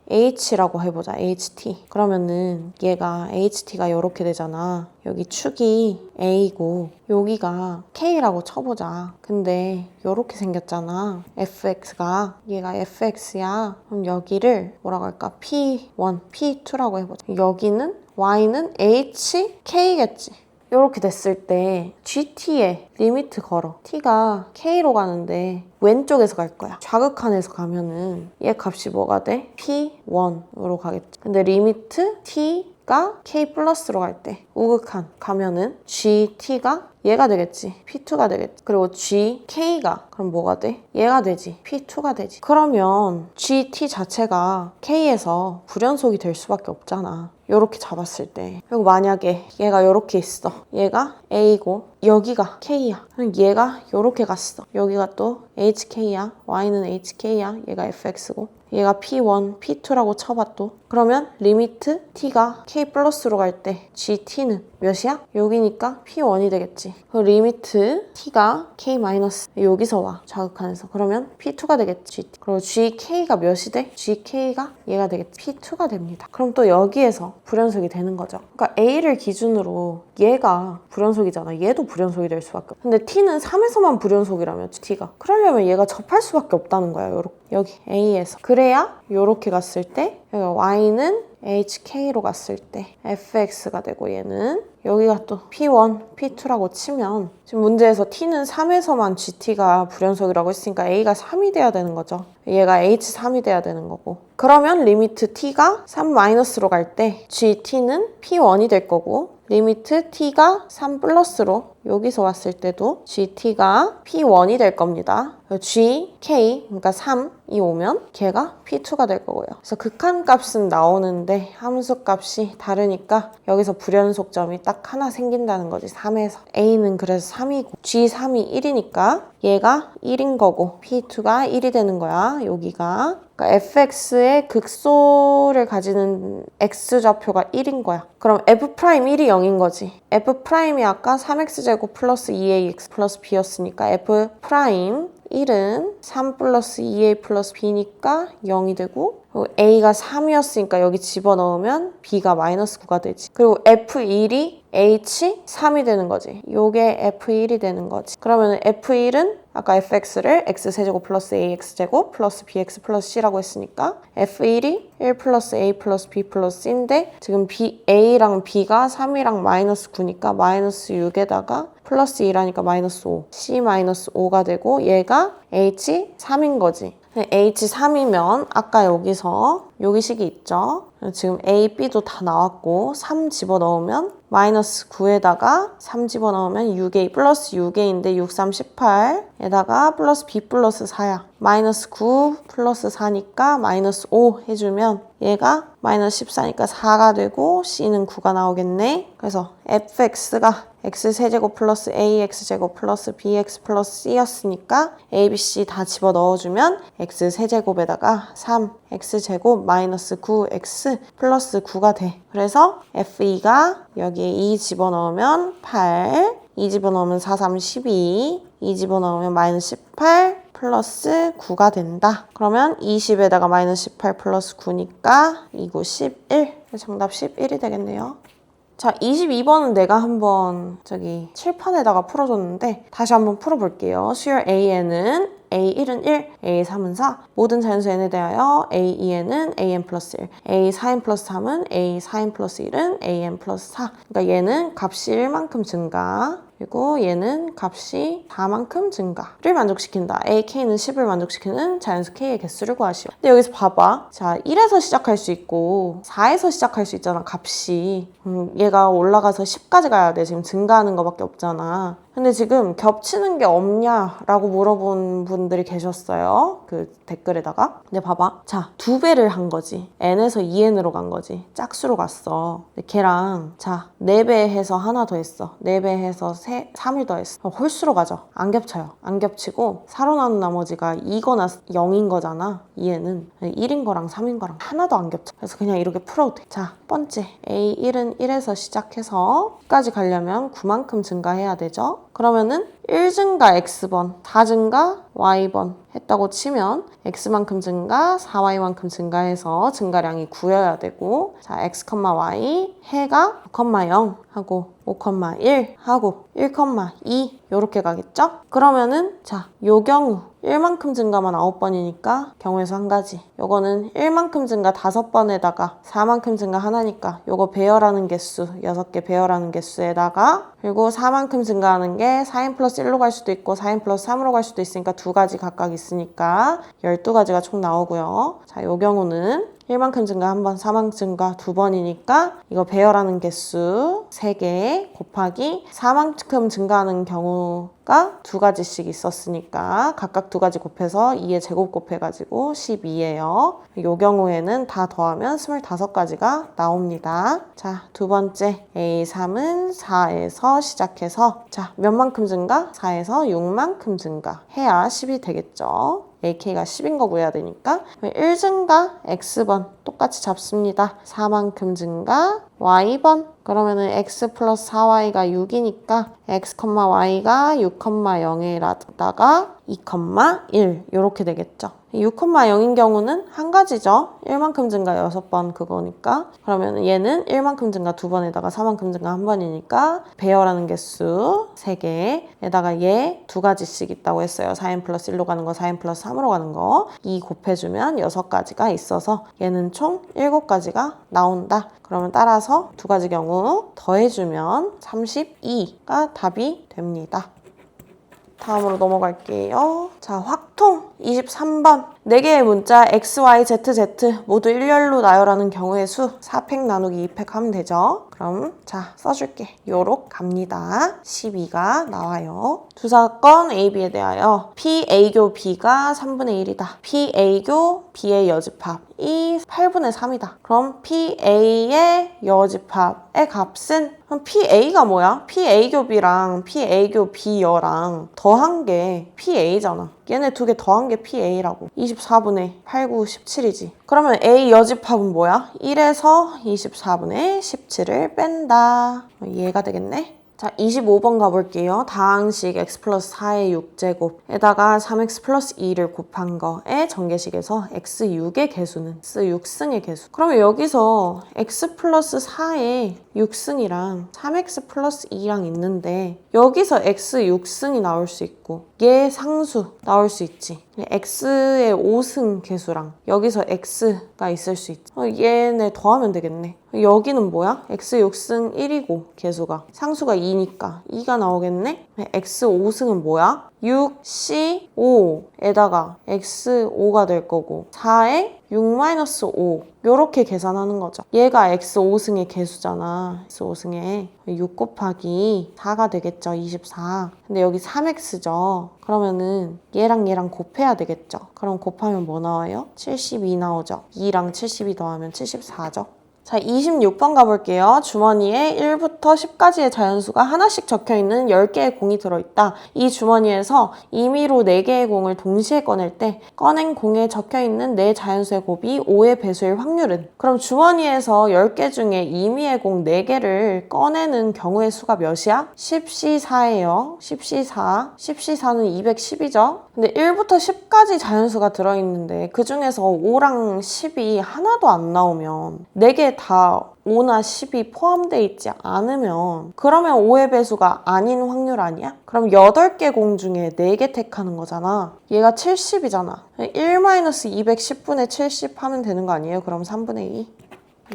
h라고 해보자. ht. 그러면은 얘가 ht가 이렇게 되잖아. 여기 축이 A고 여기가 K라고 쳐보자. 근데 이렇게 생겼잖아. fx가. 얘가 fx야. 그럼 여기를 뭐라고 할까? P1, P2라고 해보자. 여기는 Y는 HK겠지. 이렇게 됐을 때 GT에 리미트 걸어. T가 K로 가는데 왼쪽에서 갈 거야. 좌극한에서 가면은 얘 값이 뭐가 돼? P1으로 가겠지. 근데 리미트 T가 K 플러스로 갈 때 우극한 가면은 GT가 얘가 되겠지. P2가 되겠지. 그리고 GK가 그럼 뭐가 돼? 얘가 되지. P2가 되지. 그러면 GT 자체가 K에서 불연속이 될 수밖에 없잖아. 요렇게 잡았을 때. 그리고 만약에 얘가 요렇게 있어. 얘가 A고 여기가 K야. 그럼 얘가 요렇게 갔어. 여기가 또 HK야. Y는 HK야. 얘가 FX고. 얘가 P1, P2라고 쳐봐 또. 그러면 리미트 T가 K 플러스로 갈 때 GT는 몇이야? 여기니까 P1이 되겠지. 그 리미트 T가 K 마이너스 여기서 와. 좌극한에서. 그러면 P2가 되겠지. 그리고 GK가 몇이 돼? GK가 얘가 되겠지. P2가 됩니다. 그럼 또 여기에서 불연속이 되는 거죠. 그러니까 A를 기준으로 얘가 불연속이잖아. 얘도 불연속이 될 수밖에 없어. 근데 T는 3에서만 불연속이라면 T가. 그러려면 얘가 접할 수밖에 없다는 거야. 요렇게. 여기 A에서. 그래야 요렇게 갔을 때 여기 Y는 HK로 갔을 때 FX가 되고 얘는 여기가 또 P1, P2라고 치면 지금 문제에서 T는 3에서만 GT가 불연속이라고 했으니까 A가 3이 돼야 되는 거죠. 얘가 H3이 돼야 되는 거고. 그러면 리미트 T가 3-로 갈 때 GT는 P1이 될 거고 리미트 T가 3 플러스로 여기서 왔을 때도 GT가 P1이 될 겁니다. GK, 그러니까 3이 오면 걔가 P2가 될 거고요. 그래서 극한값은 나오는데 함수값이 다르니까 여기서 불연속점이 딱 하나 생긴다는 거지. 3에서. A는 그래서 3이고 G3이 1이니까 얘가 1인 거고 P2가 1이 되는 거야. 여기가. 그러니까 fx의 극소를 가지는 x좌표가 1인 거야. 그럼 f'1이 0인 거지. f'이 아까 3x제곱 플러스 2ax 플러스 b였으니까 f'1은 3 플러스 2a 플러스 b니까 0이 되고 a가 3이었으니까 여기 집어넣으면 b가 마이너스 9가 되지. 그리고 f1이 h3이 되는 거지. 요게 f1이 되는 거지. 그러면 f1은 아까 fx를 x세제곱 플러스 ax제곱 플러스 bx 플러스 c라고 했으니까 f1이 1 플러스 a 플러스 b 플러스 c인데 지금 a랑 b가 3이랑 마이너스 9니까 마이너스 6에다가 플러스 2라니까 마이너스 5 c 마이너스 5가 되고 얘가 h3인 거지. H3이면 아까 여기서 여기 식이 있죠? 지금 A, B도 다 나왔고 3 집어넣으면 마이너스 9에다가 3 집어넣으면 6A 플러스 6A인데 6, 3, 18에다가 플러스 B 플러스 4야. 마이너스 9 플러스 4니까 마이너스 5 해주면 얘가 마이너스 14니까 4가 되고 C는 9가 나오겠네. 그래서 fx가 x세제곱 플러스 ax제곱 플러스 bx 플러스 c였으니까 a, b, c 다 집어넣어주면 x세제곱에다가 3 x제곱 마이너스 9x 플러스 9가 돼. 그래서 f2가 여기에 2 집어넣으면 8 2 집어넣으면 4, 3, 12 2 집어넣으면 마이너스 18 플러스 9가 된다. 그러면 20에다가 마이너스 18 플러스 9니까 2, 9, 11. 정답 11이 되겠네요. 자, 22번은 내가 한번 칠판에다가 풀어줬는데 다시 한번 풀어볼게요. 수열 A에는 A1은 1, A3은 4, 모든 자연수 n에 대하여 A2에는 AN 플러스 1, A4n 플러스 3은 A4n 플러스 1은 AN 플러스 4. 그러니까 얘는 값이 1만큼 증가, 그리고 얘는 값이 4만큼 증가를 만족시킨다. AK는 10을 만족시키는 자연수 K의 개수를 구하시오. 근데 여기서 봐봐. 자, 1에서 시작할 수 있고 4에서 시작할 수 있잖아, 값이. 얘가 올라가서 10까지 가야 돼. 지금 증가하는 거밖에 없잖아. 근데 지금 겹치는 게 없냐라고 물어본 분들이 계셨어요. 그 댓글에다가. 근데 봐봐. 자, 2배를 한 거지. n에서 2n으로 간 거지. 짝수로 갔어. 근데 걔랑 자, 4배 해서 하나 더 했어. 4배 해서 3을 더 했어. 홀수로 가죠. 안 겹쳐요. 안 겹치고 4로 나눈 나머지가 2거나 0인 거잖아. 얘는 1인 거랑 3인 거랑 하나도 안 겹쳐. 그래서 그냥 이렇게 풀어도 돼. 자, 번째. A1은 1에서 시작해서 10까지 가려면 9만큼 증가해야 되죠. 그러면은 1증가 X번, 4증가 Y번 했다고 치면 X만큼 증가, 4Y만큼 증가해서 증가량이 9여야 되고, 자, X, Y 해가 5,0 하고 5,1 하고 1,2 요렇게 가겠죠? 그러면은 자, 요 경우 1만큼 증가만 9번이니까 경우에서 한 가지. 요거는 1만큼 증가 5번에다가 4만큼 증가 하나니까 요거 배열하는 개수 6개 배열하는 개수에다가, 그리고 4만큼 증가하는 게 4n 플러스 1로 갈 수도 있고 4n 플러스 3으로 갈 수도 있으니까 두 가지 각각 있으니까 12가지가 총 나오고요. 자, 요 경우는 1만큼 증가 1번, 4만큼 증가 2번이니까 이거 배열하는 개수 3개 곱하기 4만큼 증가하는 경우가 2가지씩 있었으니까 각각 2가지 곱해서 2의 제곱 곱해가지고 12예요. 이 경우에는 다 더하면 25가지가 나옵니다. 자, 두 번째 A3은 4에서 시작해서 자, 몇만큼 증가? 4에서 6만큼 증가 해야 10이 되겠죠. AK가 10인 거 구해야 되니까 1증가 X번 똑같이 잡습니다. 4만큼 증가 Y번, 그러면은 X 플러스 4Y가 6이니까 X, Y가 6,0에다가 2,1 이렇게 되겠죠. 6,0인 경우는 한 가지죠. 1만큼 증가 6번 그거니까. 그러면 얘는 1만큼 증가 2번에다가 4만큼 증가 1번이니까 배열하는 개수 3개에다가 얘 2가지씩 있다고 했어요. 4n 플러스 1로 가는 거, 4n 플러스 3으로 가는 거. 이 곱해주면 6가지가 있어서 얘는 총 7가지가 나온다. 그러면 따라서 2가지 경우 더해주면 32가 답이 됩니다. 다음으로 넘어갈게요. 자, 확통 23번. 4개의 문자 X, Y, Z, Z 모두 일렬로 나열하는 경우의 수 4팩 나누기 2팩 하면 되죠. 그럼 자, 써줄게. 요렇게 갑니다. 12가 나와요. 두 사건 A, B에 대하여 P, A교 B가 3분의 1이다. P, A교 B의 여집합이 8분의 3이다. 그럼 P, A의 여집합의 값은, 그럼 P, A가 뭐야? P, A교 B랑 P, A교 B여랑 더한 게 P, A잖아. 얘네 두 개 더한 게 PA라고. 24분의 8, 9, 17이지. 그러면 A 여집합은 뭐야? 1에서 24분의 17을 뺀다. 얘가 되겠네. 자, 25번 가볼게요. 다항식 x 플러스 4의 6제곱에다가 3x 플러스 2를 곱한 거의 전개식에서 x6의 개수는 x6승의 개수. 그러면 여기서 x 플러스 4의 6승이랑 3x 플러스 2랑 있는데 여기서 x6승이 나올 수 있고 얘 상수 나올 수 있지. x의 5승 개수랑 여기서 x가 있을 수 있지. 얘네 더하면 되겠네. 여기는 뭐야? x 6승 1이고 개수가 상수가 2니까 2가 나오겠네. x 5승은 뭐야? 6c 5에다가 x 5가 될 거고 4에 6-5 요렇게 계산하는 거죠. 얘가 x 5승의 개수잖아. x 5승에 6 곱하기 4가 되겠죠. 24. 근데 여기 3x죠. 그러면은 얘랑 얘랑 곱해야 되겠죠. 그럼 곱하면 뭐 나와요? 72 나오죠. 2랑 72 더하면 74죠. 자, 26번 가볼게요. 주머니에 1부터 10까지의 자연수가 하나씩 적혀있는 10개의 공이 들어있다. 이 주머니에서 임의로 4개의 공을 동시에 꺼낼 때 꺼낸 공에 적혀있는 네 자연수의 곱이 5의 배수일 확률은? 그럼 주머니에서 10개 중에 임의의 공 4개를 꺼내는 경우의 수가 몇이야? 10C4예요. 10C4. 10C4는 210이죠. 근데 1부터 10까지 자연수가 들어있는데 그 중에서 5랑 10이 하나도 안 나오면 4개 다 5나 10이 포함되어 있지 않으면 그러면 5의 배수가 아닌 확률 아니야? 그럼 8개 공 중에 4개 택하는 거잖아. 얘가 70이잖아. 1-210분의 70 하면 되는 거 아니에요? 그럼 3분의 2.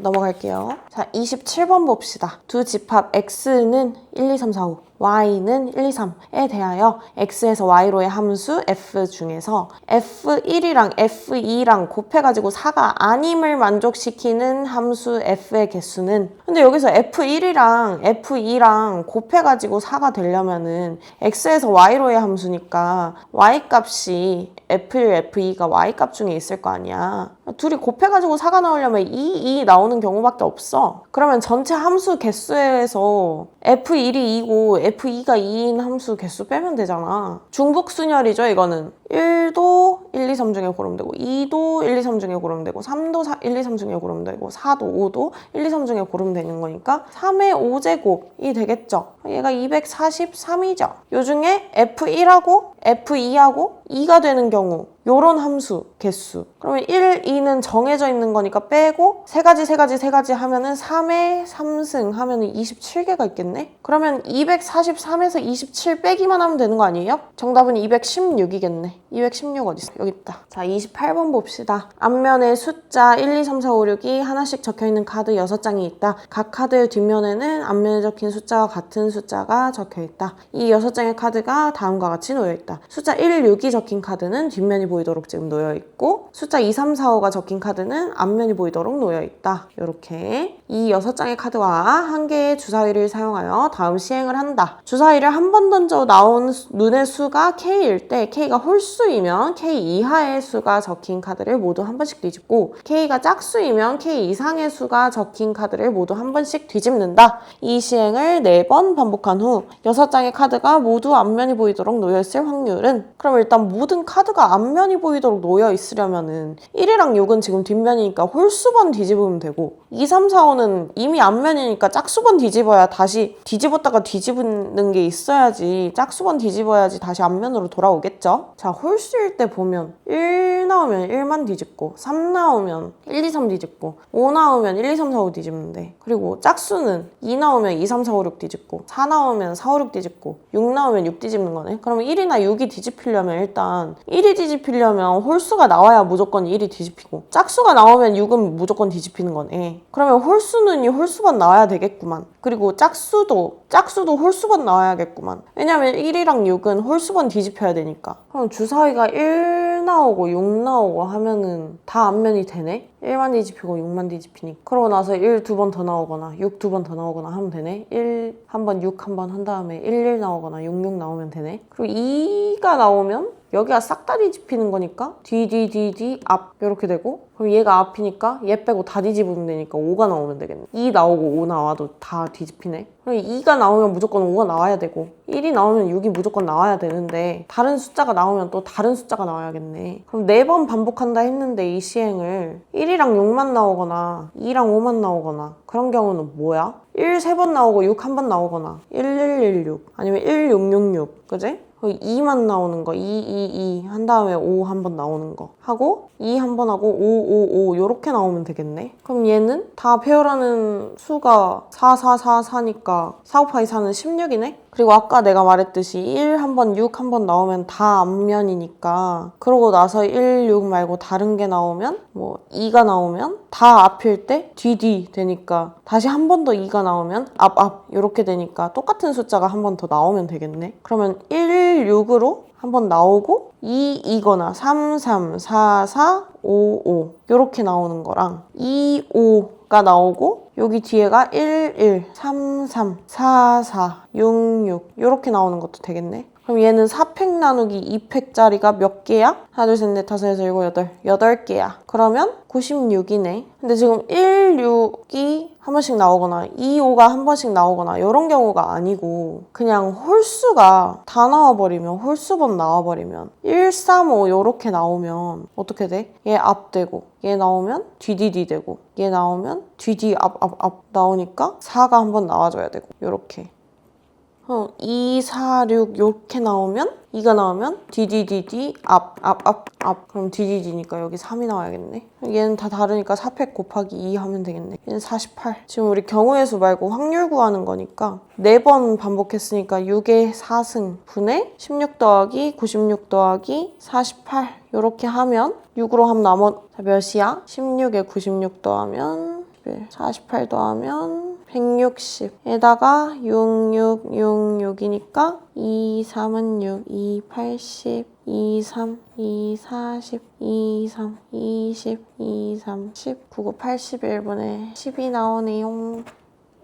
넘어갈게요. 자, 27번 봅시다. 두 집합 x는 1, 2, 3, 4, 5, y는 1, 2, 3에 대하여 x에서 y로의 함수 f 중에서 f1이랑 f2랑 곱해가지고 4가 아님을 만족시키는 함수 f의 개수는, 근데 여기서 f1이랑 f2랑 곱해가지고 4가 되려면은 x에서 y로의 함수니까 y값이 f1, f2가 y값 중에 있을 거 아니야. 둘이 곱해가지고 4가 나오려면 2 나오는 경우밖에 없어. 그러면 전체 함수 개수에서 f1이 2고 f2가 2인 함수 개수 빼면 되잖아. 중복순열이죠, 이거는. 1도 1, 2, 3 중에 고르면 되고 2도 1, 2, 3 중에 고르면 되고 3도 1, 2, 3 중에 고르면 되고 4도 5도 1, 2, 3 중에 고르면 되는 거니까 3의 5제곱이 되겠죠. 얘가 243이죠. 요 중에 f1하고 f2하고 2가 되는 경우 요런 함수 개수. 그러면 1, 2는 정해져 있는 거니까 빼고 세 가지 하면은 3의 3승 하면은 27개가 있겠네? 그러면 243에서 27 빼기만 하면 되는 거 아니에요? 정답은 216이겠네. 216 어딨어? 여기 있다. 자, 28번 봅시다. 앞면에 숫자 1, 2, 3, 4, 5, 6이 하나씩 적혀있는 카드 6장이 있다. 각 카드의 뒷면에는 앞면에 적힌 숫자와 같은 숫자가 적혀있다. 이 6장의 카드가 다음과 같이 놓여있다. 숫자 1, 6이 적힌 카드는 뒷면이 보이도록 지금 놓여있고 숫자 2, 3, 4, 5가 적힌 카드는 앞면이 보이도록 놓여있다. 이렇게 이 6장의 카드와 한 개의 주사위를 사용하여 다음 시행을 한다. 주사위를 한 번 던져 나온 눈의 수가 K일 때 K가 홀수이면 K 이하의 수가 적힌 카드를 모두 한 번씩 뒤집고 K가 짝수이면 K 이상의 수가 적힌 카드를 모두 한 번씩 뒤집는다. 이 시행을 4번 반복한 후 6장의 카드가 모두 앞면이 보이도록 놓여있을 확률은? 그럼 일단 모든 카드가 앞면이 보이도록 놓여있으려면은 1이랑 6은 지금 뒷면이니까 홀수번 뒤집으면 되고 2, 3, 4, 5는 이미 앞면이니까 짝수번 뒤집어야 다시 뒤집었다가 뒤집는 게 있어야지 짝수번 뒤집어야지 다시 앞면으로 돌아오겠죠? 자, 홀수일 때 보면 1 나오면 1만 뒤집고 3 나오면 1, 2, 3 뒤집고 5 나오면 1, 2, 3, 4, 5 뒤집는데 그리고 짝수는 2 나오면 2, 3, 4, 5, 6 뒤집고 4 나오면 4, 5, 6 뒤집고 6 나오면 6 뒤집는 거네? 그러면 1이나 6이 뒤집히려면 일단 1이 뒤집히려면 홀수가 나와야 무조건 1이 뒤집히고 짝수가 나오면 6은 무조건 뒤집히는 거네. 그러면 홀수는 이 홀수번 나와야 되겠구만. 그리고 짝수도 홀수번 나와야겠구만. 왜냐면 1이랑 6은 홀수번 뒤집혀야 되니까. 그럼 주사위가 1 나오고 6 나오고 하면은 다 앞면이 되네? 1만 뒤집히고 6만 뒤집히니까. 그러고 나서 1 두 번 더 나오거나 6 두 번 더 나오거나 하면 되네? 1 한 번, 6 한 번 한 다음에 1 나오거나 6 나오면 되네? 그리고 2가 나오면 여기가 싹 다 뒤집히는 거니까 뒤, 앞 이렇게 되고 그럼 얘가 앞이니까 얘 빼고 다 뒤집으면 되니까 5가 나오면 되겠네. 2 나오고 5 나와도 다 뒤집히네. 그럼 2가 나오면 무조건 5가 나와야 되고 1이 나오면 6이 무조건 나와야 되는데 다른 숫자가 나오면 또 다른 숫자가 나와야겠네. 그럼 4번 반복한다 했는데 이 시행을 1이랑 6만 나오거나 2랑 5만 나오거나 그런 경우는 뭐야? 1 3번 나오고 6 한 번 나오거나 1116 아니면 1666 그지? 2만 나오는 거, 2 한 다음에 5 한 번 나오는 거 하고 2 한 번 하고 5 요렇게 나오면 되겠네. 그럼 얘는 다 페어라는 수가 4, 4, 4, 4니까 4 곱하기 4는 16이네? 그리고 아까 내가 말했듯이 1 한 번, 6 한 번 나오면 다 앞면이니까 그러고 나서 1, 6 말고 다른 게 나오면 뭐 2가 나오면 다 앞일 때 뒤 되니까 다시 한 번 더 2가 나오면 앞 이렇게 되니까 똑같은 숫자가 한 번 더 나오면 되겠네. 그러면 1, 6으로 한 번 나오고 2거나 3, 3, 4, 4, 5 이렇게 나오는 거랑 2, 5가 나오고 여기 뒤에가 1, 3, 3, 4, 4, 6 이렇게 나오는 것도 되겠네. 그럼 얘는 4팩 나누기 2팩짜리가 몇 개야? 하나, 둘, 셋, 넷, 다섯, 여섯, 일곱, 여덟. 8개야. 그러면 96이네. 근데 지금 1, 6이 한 번씩 나오거나 2, 5가 한 번씩 나오거나 이런 경우가 아니고 그냥 홀수가 다 나와버리면 홀수번 나와버리면 1, 3, 5 이렇게 나오면 어떻게 돼? 얘 앞 되고 얘 나오면 뒤뒤뒤 되고 얘 나오면 뒤뒤 앞 나오니까 4가 한 번 나와줘야 되고 이렇게 2, 4, 6 이렇게 나오면 2가 나오면 뒤뒤뒤뒤 앞 그럼 뒤뒤뒤니까 여기 3이 나와야겠네. 얘는 다 다르니까 4팩 곱하기 2 하면 되겠네. 얘는 48. 지금 우리 경우의 수 말고 확률 구하는 거니까 4번 반복했으니까 6의 4승 분의 16 더하기 96 더하기 48 이렇게 하면 6으로 하면 몇이야? 16에 96 더하면 48 더하면 160에다가 66이니까 2, 3은 6, 2, 80, 2, 3, 2, 40, 2, 3, 20, 2, 3, 10, 9, 81분에 10이 나오네요.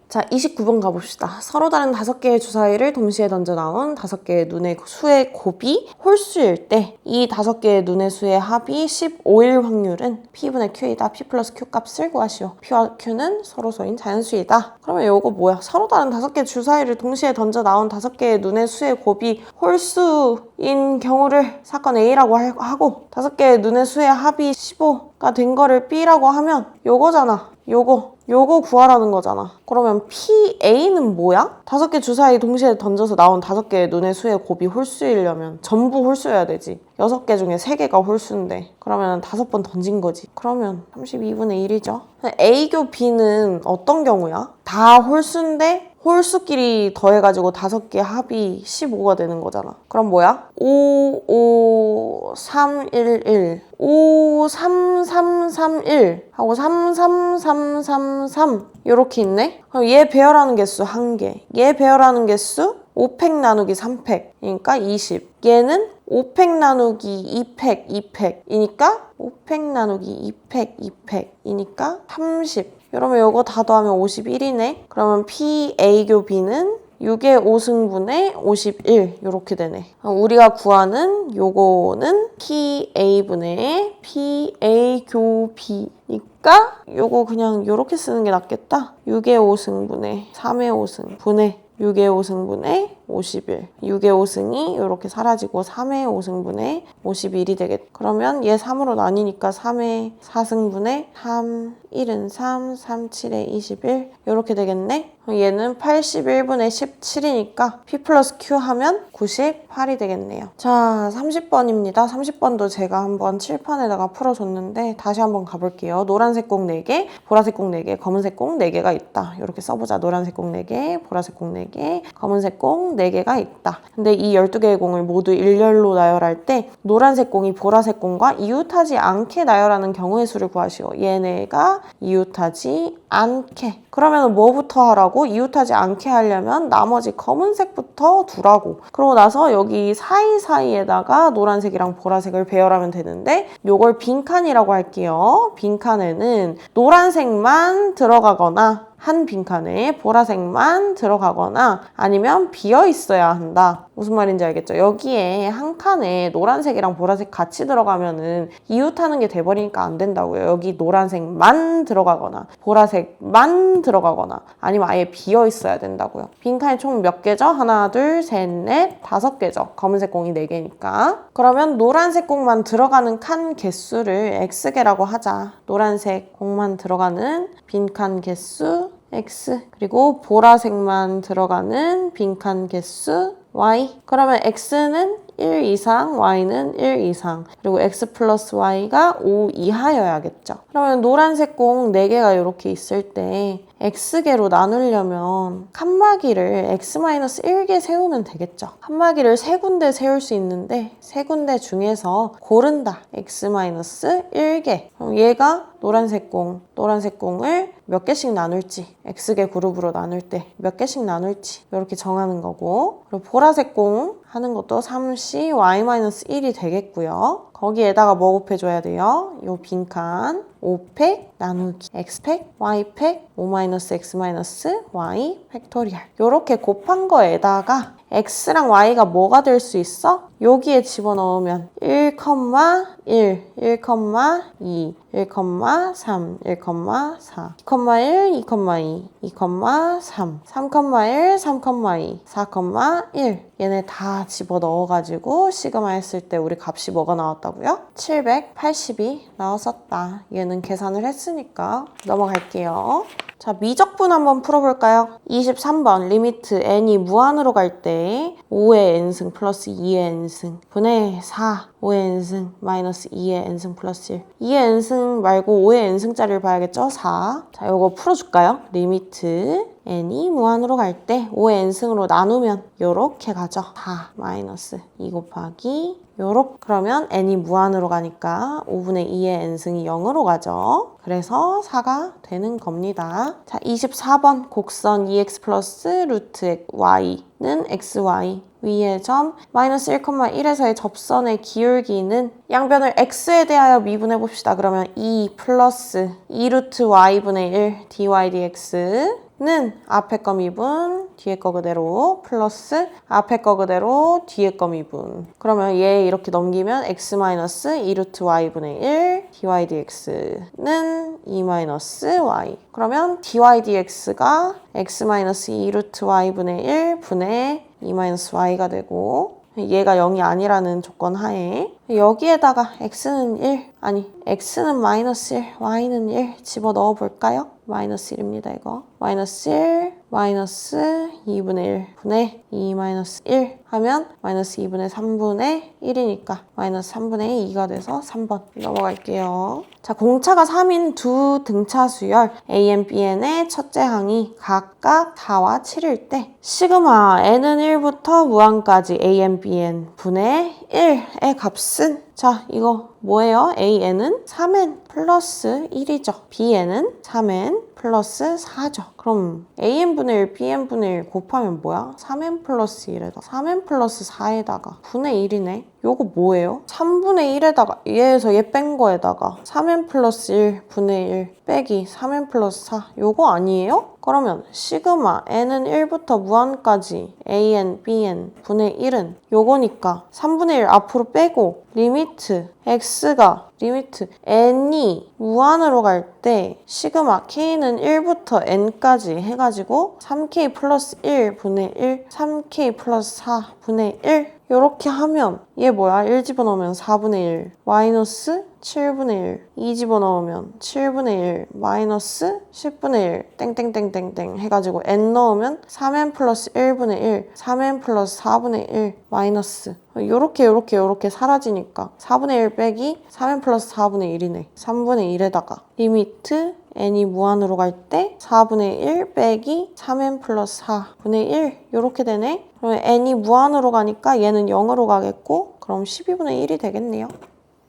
자, 29번 가봅시다. 서로 다른 5개의 주사위를 동시에 던져 나온 5개의 눈의 수의 곱이 홀수일 때 이 5개의 눈의 수의 합이 15일 확률은 P분의 Q이다. P 플러스 Q 값을 구하시오. P와 Q는 서로서인 자연수이다. 그러면 이거 뭐야? 서로 다른 5개의 주사위를 동시에 던져 나온 5개의 눈의 수의 곱이 홀수인 경우를 사건 A라고 하고 5개의 눈의 수의 합이 15가 된 거를 B라고 하면 요거잖아. 요거 구하라는 거잖아. 그러면 PA는 뭐야? 5개 주사위 동시에 던져서 나온 5개의 눈의 수의 곱이 홀수이려면 전부 홀수여야 되지. 6개 중에 3개가 홀수인데 그러면 5번 던진 거지. 그러면 32분의 1이죠. A교 B는 어떤 경우야? 다 홀수인데 홀수끼리 더해가지고 5개 합이 15가 되는 거잖아. 그럼 뭐야? 5, 5, 3, 1, 1 5, 3, 3, 3, 1 하고 3, 3, 3, 3, 3 이렇게 있네? 그럼 얘 배열하는 개수 1개. 얘 배열하는 개수 5팩 나누기 3팩 이니까 20. 얘는 5팩 나누기 2팩 2팩이니까 5팩 나누기 2팩 2팩이니까 30. 이러면 이거 다 더하면 51이네. 그러면 PA교 B는 6의 5승분의 51 이렇게 되네. 우리가 구하는 요거는 PA분의 PA교 B니까 요거 그냥 요렇게 쓰는 게 낫겠다. 6의 5승분의 3의 5승 분의 6의 5승분의 51. 6의 5승이 이렇게 사라지고 3의 5승분의 51이 되겠다. 그러면 얘 3으로 나뉘니까 3의 4승분의 3, 1은 3, 3, 7에 21 이렇게 되겠네. 얘는 81분의 17이니까 P 플러스 Q 하면 98이 되겠네요. 자, 30번입니다. 30번도 제가 한번 칠판에다가 풀어줬는데 다시 한번 가볼게요. 노란색 공 4개, 보라색 공 4개, 검은색 공 4개가 있다. 이렇게 써보자. 노란색 공 4개, 보라색 공 4개, 검은색 공 4개가 있다. 근데 이 12개의 공을 모두 일렬로 나열할 때 노란색 공이 보라색 공과 이웃하지 않게 나열하는 경우의 수를 구하시오. 얘네가 이웃하지 않게. 그러면 뭐부터 하라고? 이웃하지 않게 하려면 나머지 검은색부터 두라고. 그러고 나서 여기 사이사이에다가 노란색이랑 보라색을 배열하면 되는데 요걸 빈칸이라고 할게요. 빈칸에는 노란색만 들어가거나 한 빈칸에 보라색만 들어가거나 아니면 비어 있어야 한다. 무슨 말인지 알겠죠? 여기에 한 칸에 노란색이랑 보라색 같이 들어가면은 이웃하는 게 돼버리니까 안 된다고요. 여기 노란색만 들어가거나 보라색만 들어가거나 아니면 아예 비어 있어야 된다고요. 빈칸이 총 몇 개죠? 하나, 둘, 셋, 넷, 5개죠. 검은색 공이 4개니까. 그러면 노란색 공만 들어가는 칸 개수를 X개라고 하자. 노란색 공만 들어가는 빈칸 개수 X 그리고 보라색만 들어가는 빈칸 개수 Y. 그러면 X는 1 이상, Y는 1 이상 그리고 X 플러스 Y가 5 이하여야겠죠. 그러면 노란색 공 4개가 이렇게 있을 때 X개로 나누려면 칸막이를 X-1개 세우면 되겠죠. 칸막이를 3군데 세울 수 있는데 3군데 중에서 고른다. X-1개. 그럼 얘가 노란색 공을 몇 개씩 나눌지 X개 그룹으로 나눌 때 몇 개씩 나눌지 이렇게 정하는 거고 그리고 보라색 공 하는 것도 3C Y-1이 되겠고요. 거기에다가 뭐 곱해줘야 돼요? 요 빈칸 5팩 나누기 X팩 Y팩 5-X-Y 팩토리얼 이렇게 곱한 거에다가 x랑 y가 뭐가 될 수 있어? 여기에 집어넣으면 1, 1, 1, 2, 1, 3, 1, 4, 2,1, 2,2, 2,3, 3,1, 3,2, 4,1 얘네 다 집어넣어가지고 시그마 했을 때 우리 값이 뭐가 나왔다고요? 782 나왔었다. 얘는 계산을 했으니까 넘어갈게요. 자, 미적분 한번 풀어볼까요? 23번 리미트 n이 무한으로 갈 때 5의 n승 플러스 2의 n승 분의 4 5의 n승 마이너스 2의 n승 플러스 1 2의 n승 말고 5의 n승짜리를 봐야겠죠? 4. 자, 요거 풀어줄까요? 리미트 n이 무한으로 갈 때 5의 n승으로 나누면 요렇게 가죠. 4 마이너스 2 곱하기 요렇게 그러면 n이 무한으로 가니까 5분의 2의 n승이 0으로 가죠. 그래서 4가 되는 겁니다. 자, 24번 곡선 2x 플러스 루트 y는 xy 위의 점 마이너스 1,1에서의 접선의 기울기는 양변을 x에 대하여 미분해 봅시다. 그러면 2 플러스 2 루트 y분의 1 dy dx 는 앞에 거 미분, 뒤에 거 그대로 플러스 앞에 거 그대로 뒤에 거 미분. 그러면 얘 이렇게 넘기면 x-2 루트 y분의 1 dy dx는 2 y. 그러면 dy dx가 x-2 루트 y분의 1 분의 2 y가 되고 얘가 0이 아니라는 조건 하에 여기에다가 x는 1, 아니 x는 마이너스 1, y는 1 집어넣어 볼까요? 마이너스 1입니다, 이거. 마이너스 1, 마이너스 2분의 1 분의 2 마이너스 1 하면 마이너스 2분의 3분의 1이니까 마이너스 3분의 2가 돼서 3번 넘어갈게요. 자, 공차가 3인 두 등차 수열 AN, BN의 첫째 항이 각각 4와 7일 때 시그마 n은 1부터 무한까지 AN, BN 분의 1의 값은 자, 이거 뭐예요? AN은 3n 플러스 1이죠. BN은 3n 플러스 4죠. 그럼 AN분의 1, BN분의 1 곱하면 뭐야? 3n 플러스 1에다가 3n 플러스 4에다가 분의 1이네. 요거 뭐예요? 3분의 1에다가 얘에서 얘 뺀 거에다가 3n 플러스 1 분의 1 빼기 3n 플러스 4 요거 아니에요? 그러면 시그마 n은 1부터 무한까지 an, bn 분의 1은 요거니까 3분의 1 앞으로 빼고 리미트 x가 리미트 n이 무한으로 갈 때 시그마 k는 1부터 n까지 해가지고 3k 플러스 1 분의 1 3k 플러스 4 분의 1 요렇게 하면 얘 뭐야? 1 집어넣으면 4분의 1 마이너스 7분의 1 2 집어넣으면 7분의 1 마이너스 10분의 1 땡땡땡땡땡 해가지고 n 넣으면 3n 플러스 1분의 1 3n 플러스 4분의 1 마이너스 요렇게 사라지니까 4분의 1 빼기 3n 플러스 4분의 1이네 3분의 1에다가 리미트 n이 무한으로 갈 때 4분의 1 빼기 3n 플러스 4분의 1 요렇게 되네. 그러면 n이 무한으로 가니까 얘는 0으로 가겠고 그럼 12분의 1이 되겠네요.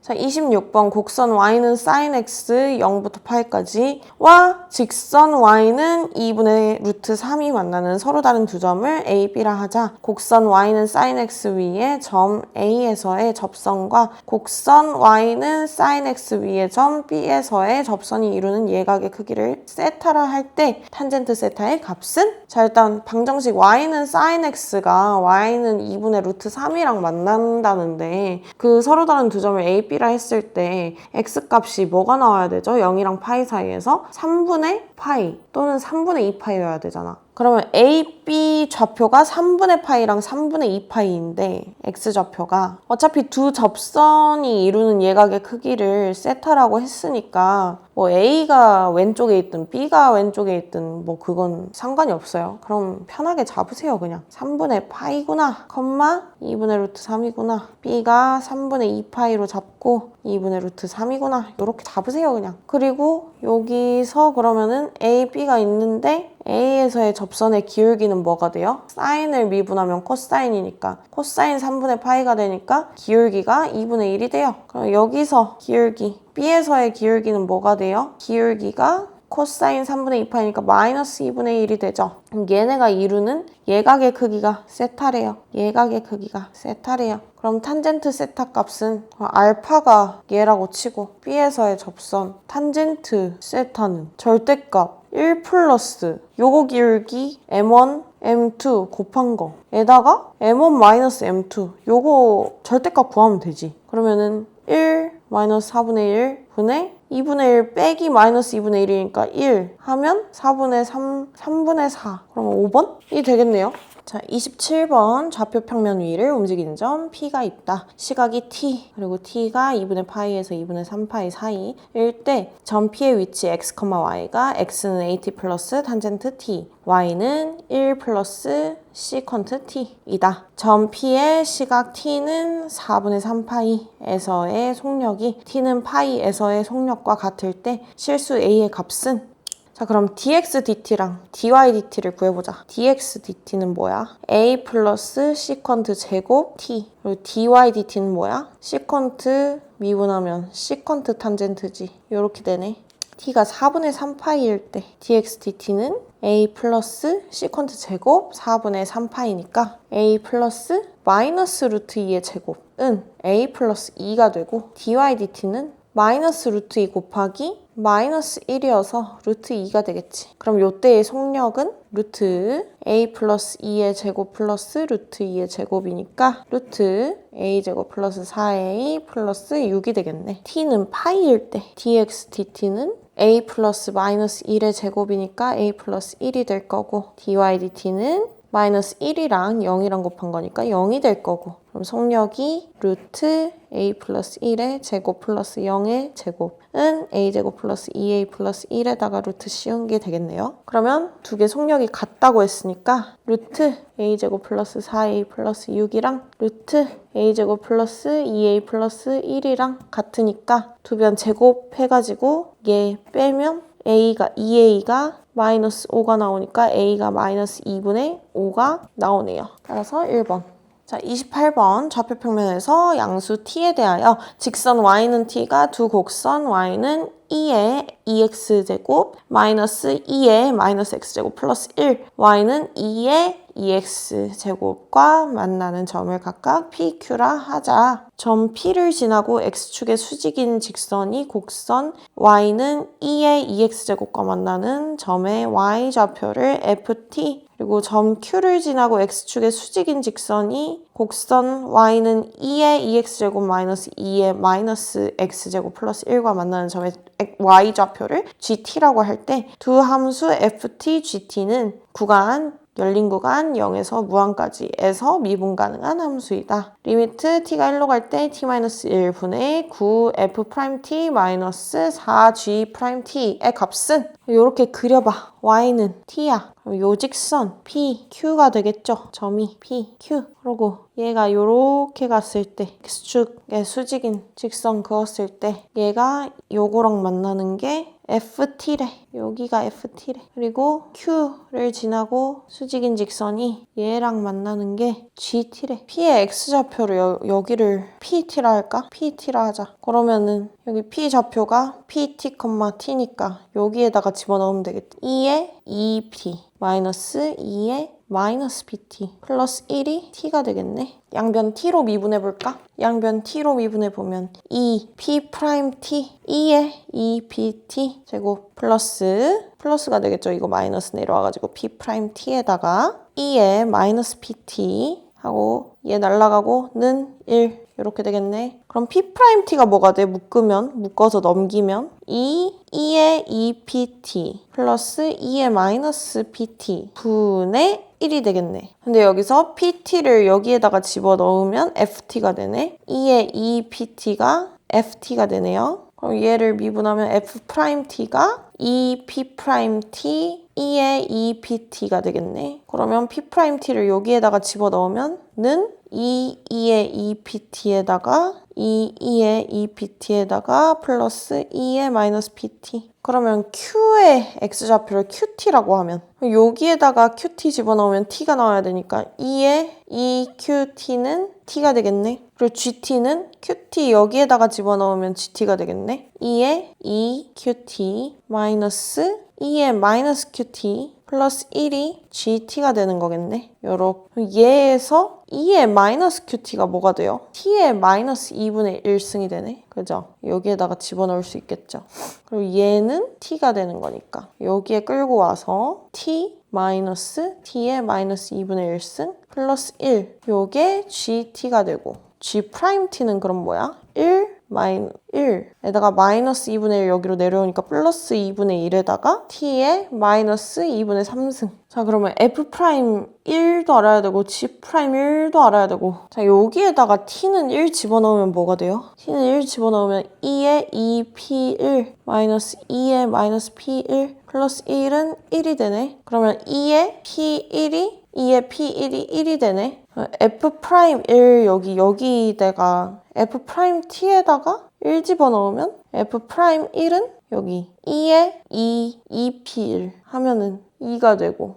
자, 26번 곡선 y는 sin x 0부터 파이까지 와 직선 y는 2분의 루트 3이 만나는 서로 다른 두 점을 a, b라 하자. 곡선 y는 sin x 위에 점 a에서의 접선과 곡선 y는 sin x 위에 점 b에서의 접선이 이루는 예각의 크기를 세타라 할 때 탄젠트 세타의 값은? 자, 일단 방정식 y는 sin x가 y는 2분의 루트 3이랑 만난다는데 그 서로 다른 두 점을 a, b라 했을 때 x값이 뭐가 나와야 되죠? 0이랑 파이 사이에서 3분의 파이 또는 3분의 2 파이여야 되잖아. 그러면 A, B 좌표가 3분의 파이랑 3분의 2파이인데 x좌표가 어차피 두 접선이 이루는 예각의 크기를 세타라고 했으니까 뭐 A가 왼쪽에 있든 B가 왼쪽에 있든 뭐 그건 상관이 없어요. 그럼 편하게 잡으세요. 그냥 3분의 파이구나, 2분의 루트 3이구나, B가 3분의 2파이로 잡고 2분의 루트 3이구나 이렇게 잡으세요. 그냥. 그리고 여기서 그러면은 A, B가 있는데 A에서의 접선의 기울기는 뭐가 돼요? 사인을 미분하면 코사인이니까 코사인 3분의 파이가 되니까 기울기가 2분의 1이 돼요. 그럼 여기서 기울기 B에서의 기울기는 뭐가 돼요? 기울기가 코사인 3분의 2파이니까 마이너스 2분의 1이 되죠. 그럼 얘네가 이루는 예각의 크기가 세타래요. 예각의 크기가 세타래요. 그럼 탄젠트 세타 값은 알파가 얘라고 치고 B에서의 접선 탄젠트 세타는 절대값 1 플러스 요거 기울기 M1, M2 곱한 거에다가 M1 마이너스 M2 요거 절대값 구하면 되지. 그러면은 1 마이너스 4분의 1 분의 2분의 1 빼기 마이너스 2분의 1이니까 1 하면 4분의 3, 3분의 4. 그러면 5번이 되겠네요. 자, 27번 좌표 평면 위를 움직이는 점 P가 있다. 시각이 T, 그리고 T가 2분의 파이에서 2분의 3파이 사이일 때 점 P의 위치 x, y가 x는 at 플러스 탄젠트 T, y는 1 플러스 시컨트 T이다. 점 P의 시각 T는 4분의 3파이에서의 속력이 T는 파이에서의 속력과 같을 때 실수 A의 값은 자, 그럼 dx dt랑 dy dt를 구해보자. dx dt는 뭐야? a 플러스 시컨트 제곱 t. 그리고 dy dt는 뭐야? 시컨트 미분하면 시컨트 탄젠트지. 이렇게 되네. t가 4분의 3파이일 때 dx dt는 a 플러스 시컨트 제곱 4분의 3파이니까 a 플러스 마이너스 루트 2의 제곱은 a 플러스 2가 되고 dy dt는 마이너스 루트 2 곱하기 마이너스 1이어서 루트 2가 되겠지. 그럼 요때의 속력은 루트 a 플러스 2의 제곱 플러스 루트 2의 제곱이니까 루트 a 제곱 플러스 4a 플러스 6이 되겠네. t는 파이일 때 dx dt는 a 플러스 마이너스 1의 제곱이니까 a 플러스 1이 될 거고 dy dt는 마이너스 1이랑 0이랑 곱한 거니까 0이 될 거고 그럼 속력이 루트 a 플러스 1의 제곱 플러스 0의 제곱은 a 제곱 플러스 2a 플러스 1에다가 루트 씌운 게 되겠네요. 그러면 두 개 속력이 같다고 했으니까 루트 a 제곱 플러스 4a 플러스 6이랑 루트 a 제곱 플러스 2a 플러스 1이랑 같으니까 두 변 제곱해가지고 얘 빼면 a가 2a가 마이너스 5가 나오니까 a가 마이너스 2분의 5가 나오네요. 따라서 1번. 자, 28번 좌표 평면에서 양수 t에 대하여 직선 y는 t가 두 곡선 y는 2의 2x제곱 마이너스 2의 마이너스 x제곱 플러스 1 y는 2의 2x제곱과 만나는 점을 각각 PQ라 하자. 점 P를 지나고 x축의 수직인 직선이 곡선 y는 2의 2x제곱과 만나는 점의 y좌표를 FT 그리고 점 Q를 지나고 x축의 수직인 직선이 곡선 y는 2의 2x제곱 마이너스 2의 마이너스 x제곱 플러스 1과 만나는 점의 y좌표를 GT라고 할 때 두 함수 FT, GT는 구간 열린 구간 0에서 무한까지에서 미분 가능한 함수이다. 리미트 t가 1로 갈 때 t-1분의 9f'-4g't의 값은 이렇게 그려봐. y는 t야. 그럼 요 직선 p, q가 되겠죠. 점이 p, q. 그리고 얘가 요렇게 갔을 때 x축의 수직인 직선 그었을 때 얘가 요거랑 만나는 게 FT래. 여기가 FT래. 그리고 Q를 지나고 수직인 직선이 얘랑 만나는 게 GT래. P의 X좌표를 여기를 PT라 할까? PT라 하자. 그러면은 여기 P좌표가 PT, T니까 여기에다가 집어넣으면 되겠다. 2의 2P 마이너스 2의 마이너스 PT 플러스 1이 T가 되겠네. 양변 T로 미분해볼까? 양변 T로 미분해보면 2P'T 2의 2PT 제곱 플러스가 되겠죠. 이거 마이너스 내려와가지고 P'T에다가 2의 마이너스 PT 하고 얘 날라가고 는 1 이렇게 되겠네. 그럼 P'T가 뭐가 돼? 묶어서 넘기면 2의 2PT 플러스 2의 마이너스 PT 분의 1이 되겠네. 근데 여기서 PT를 여기에다가 집어넣으면 FT가 되네. 2의 2PT가 FT가 되네요. 그럼 얘를 미분하면 F'T가 2P'T 2의 2PT가 되겠네. 그러면 P'T를 여기에다가 집어넣으면 는 2의 2PT에다가 2의 2PT에다가 플러스 2의 마이너스 PT. 그러면 Q의 X좌표를 QT라고 하면 여기에다가 QT 집어넣으면 T가 나와야 되니까 2의 2QT는 T가 되겠네. 그리고 GT는 QT 여기에다가 집어넣으면 GT가 되겠네. 2의 2QT 마이너스 2의 마이너스 qt 플러스 1이 gt가 되는 거겠네. 요렇게 얘에서 2의 마이너스 qt가 뭐가 돼요? t의 마이너스 2분의 1승이 되네. 그죠? 여기에다가 집어넣을 수 있겠죠. 그리고 얘는 t가 되는 거니까 여기에 끌고 와서 t 마이너스 t의 마이너스 2분의 1승 플러스 1 요게 gt가 되고 g't는 그럼 뭐야? 1에다가 마이너스 2분의 1 여기로 내려오니까 플러스 2분의 1에다가 t의 마이너스 2분의 3승. 자, 그러면 f'1도 알아야 되고 g'1도 알아야 되고 자, 여기에다가 t는 1 집어넣으면 뭐가 돼요? t는 1 집어넣으면 2의 2p1 마이너스 2의 마이너스 p1 플러스 1은 1이 되네. 그러면 2의 p1이 1이 되네. f'1 여기다가 f't에다가 1 집어넣으면 f'1은 여기 2에 2p1 하면은 2가 되고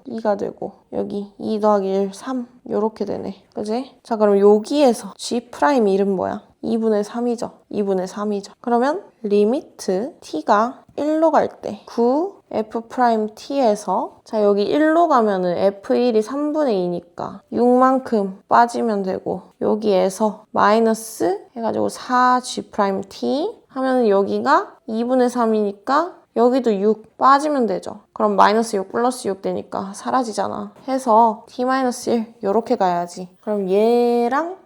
여기 2 더하기 1, 3 요렇게 되네. 그지? 자, 그럼 여기에서 g'1은 뭐야? 2분의 3이죠. 그러면 리미트 t가 1로 갈 때 9f't에서 자, 여기 1로 가면은 f1이 3분의 2니까 6만큼 빠지면 되고 여기에서 마이너스 해가지고 4g't 하면은 여기가 2분의 3이니까 여기도 6 빠지면 되죠. 그럼 마이너스 6 플러스 6 되니까 사라지잖아. 해서 t-1 요렇게 가야지. 그럼 얘랑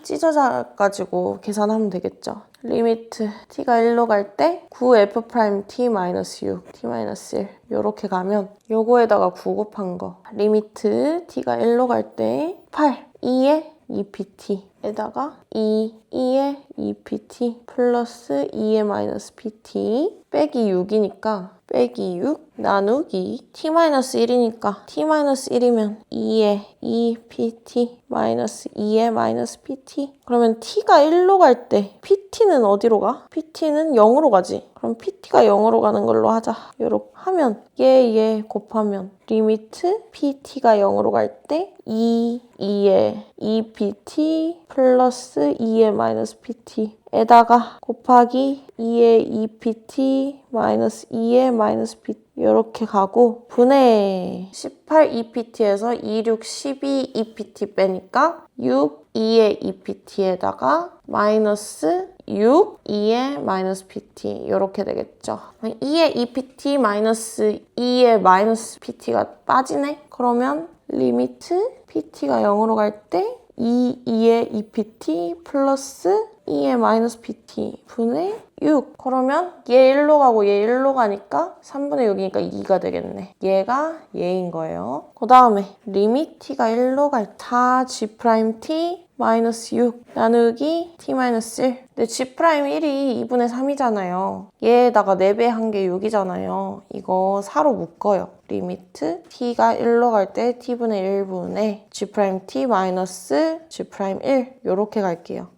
찢어져가지고 계산하면 되겠죠. 리미트 t가 1로 갈 때 9f't-6 t-1 요렇게 가면 요거에다가 9 곱한 거 리미트 t가 1로 갈 때 8 2의 2pt 에다가 2의 2pt 플러스 2의 마이너스 pt 빼기 6이니까 빼기 6 나누기 t-1이니까 t-1이면 2의 2pt 마이너스 2의 마이너스 pt 그러면 t가 1로 갈 때 pt는 어디로 가? pt는 0으로 가지. 그럼 pt가 0으로 가는 걸로 하자. 요렇게 하면 얘 곱하면 리미트 pt가 0으로 갈 때 2의 2pt 플러스 2의 마이너스 pt 에다가 곱하기 2의 2pt 마이너스 2의 마이너스 pt 이렇게 가고 분의 18 2pt에서 26 12 2pt 빼니까 6 2의 2pt에다가 마이너스 6 2의 마이너스 pt 이렇게 되겠죠. 2의 2pt 마이너스 2의 마이너스 pt가 빠지네? 그러면 리미트 pt가 0으로 갈 때 2의 2pt 플러스 2의 마이너스 pt 분의 6 그러면 얘 1로 가고 얘 1로 가니까 3분의 6이니까 2가 되겠네. 얘가 얘인 거예요. 그 다음에 리미트 t가 1로 갈 4g't 마이너스 6 나누기 t-1 근데 g'1이 2분의 3이잖아요. 얘에다가 4배 한 게 6이잖아요. 이거 4로 묶어요. 리미트 t가 1로 갈 때 t분의 1분의 g't 마이너스 g'1 요렇게 갈게요.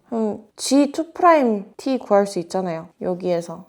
g2't 구할 수 있잖아요. 여기에서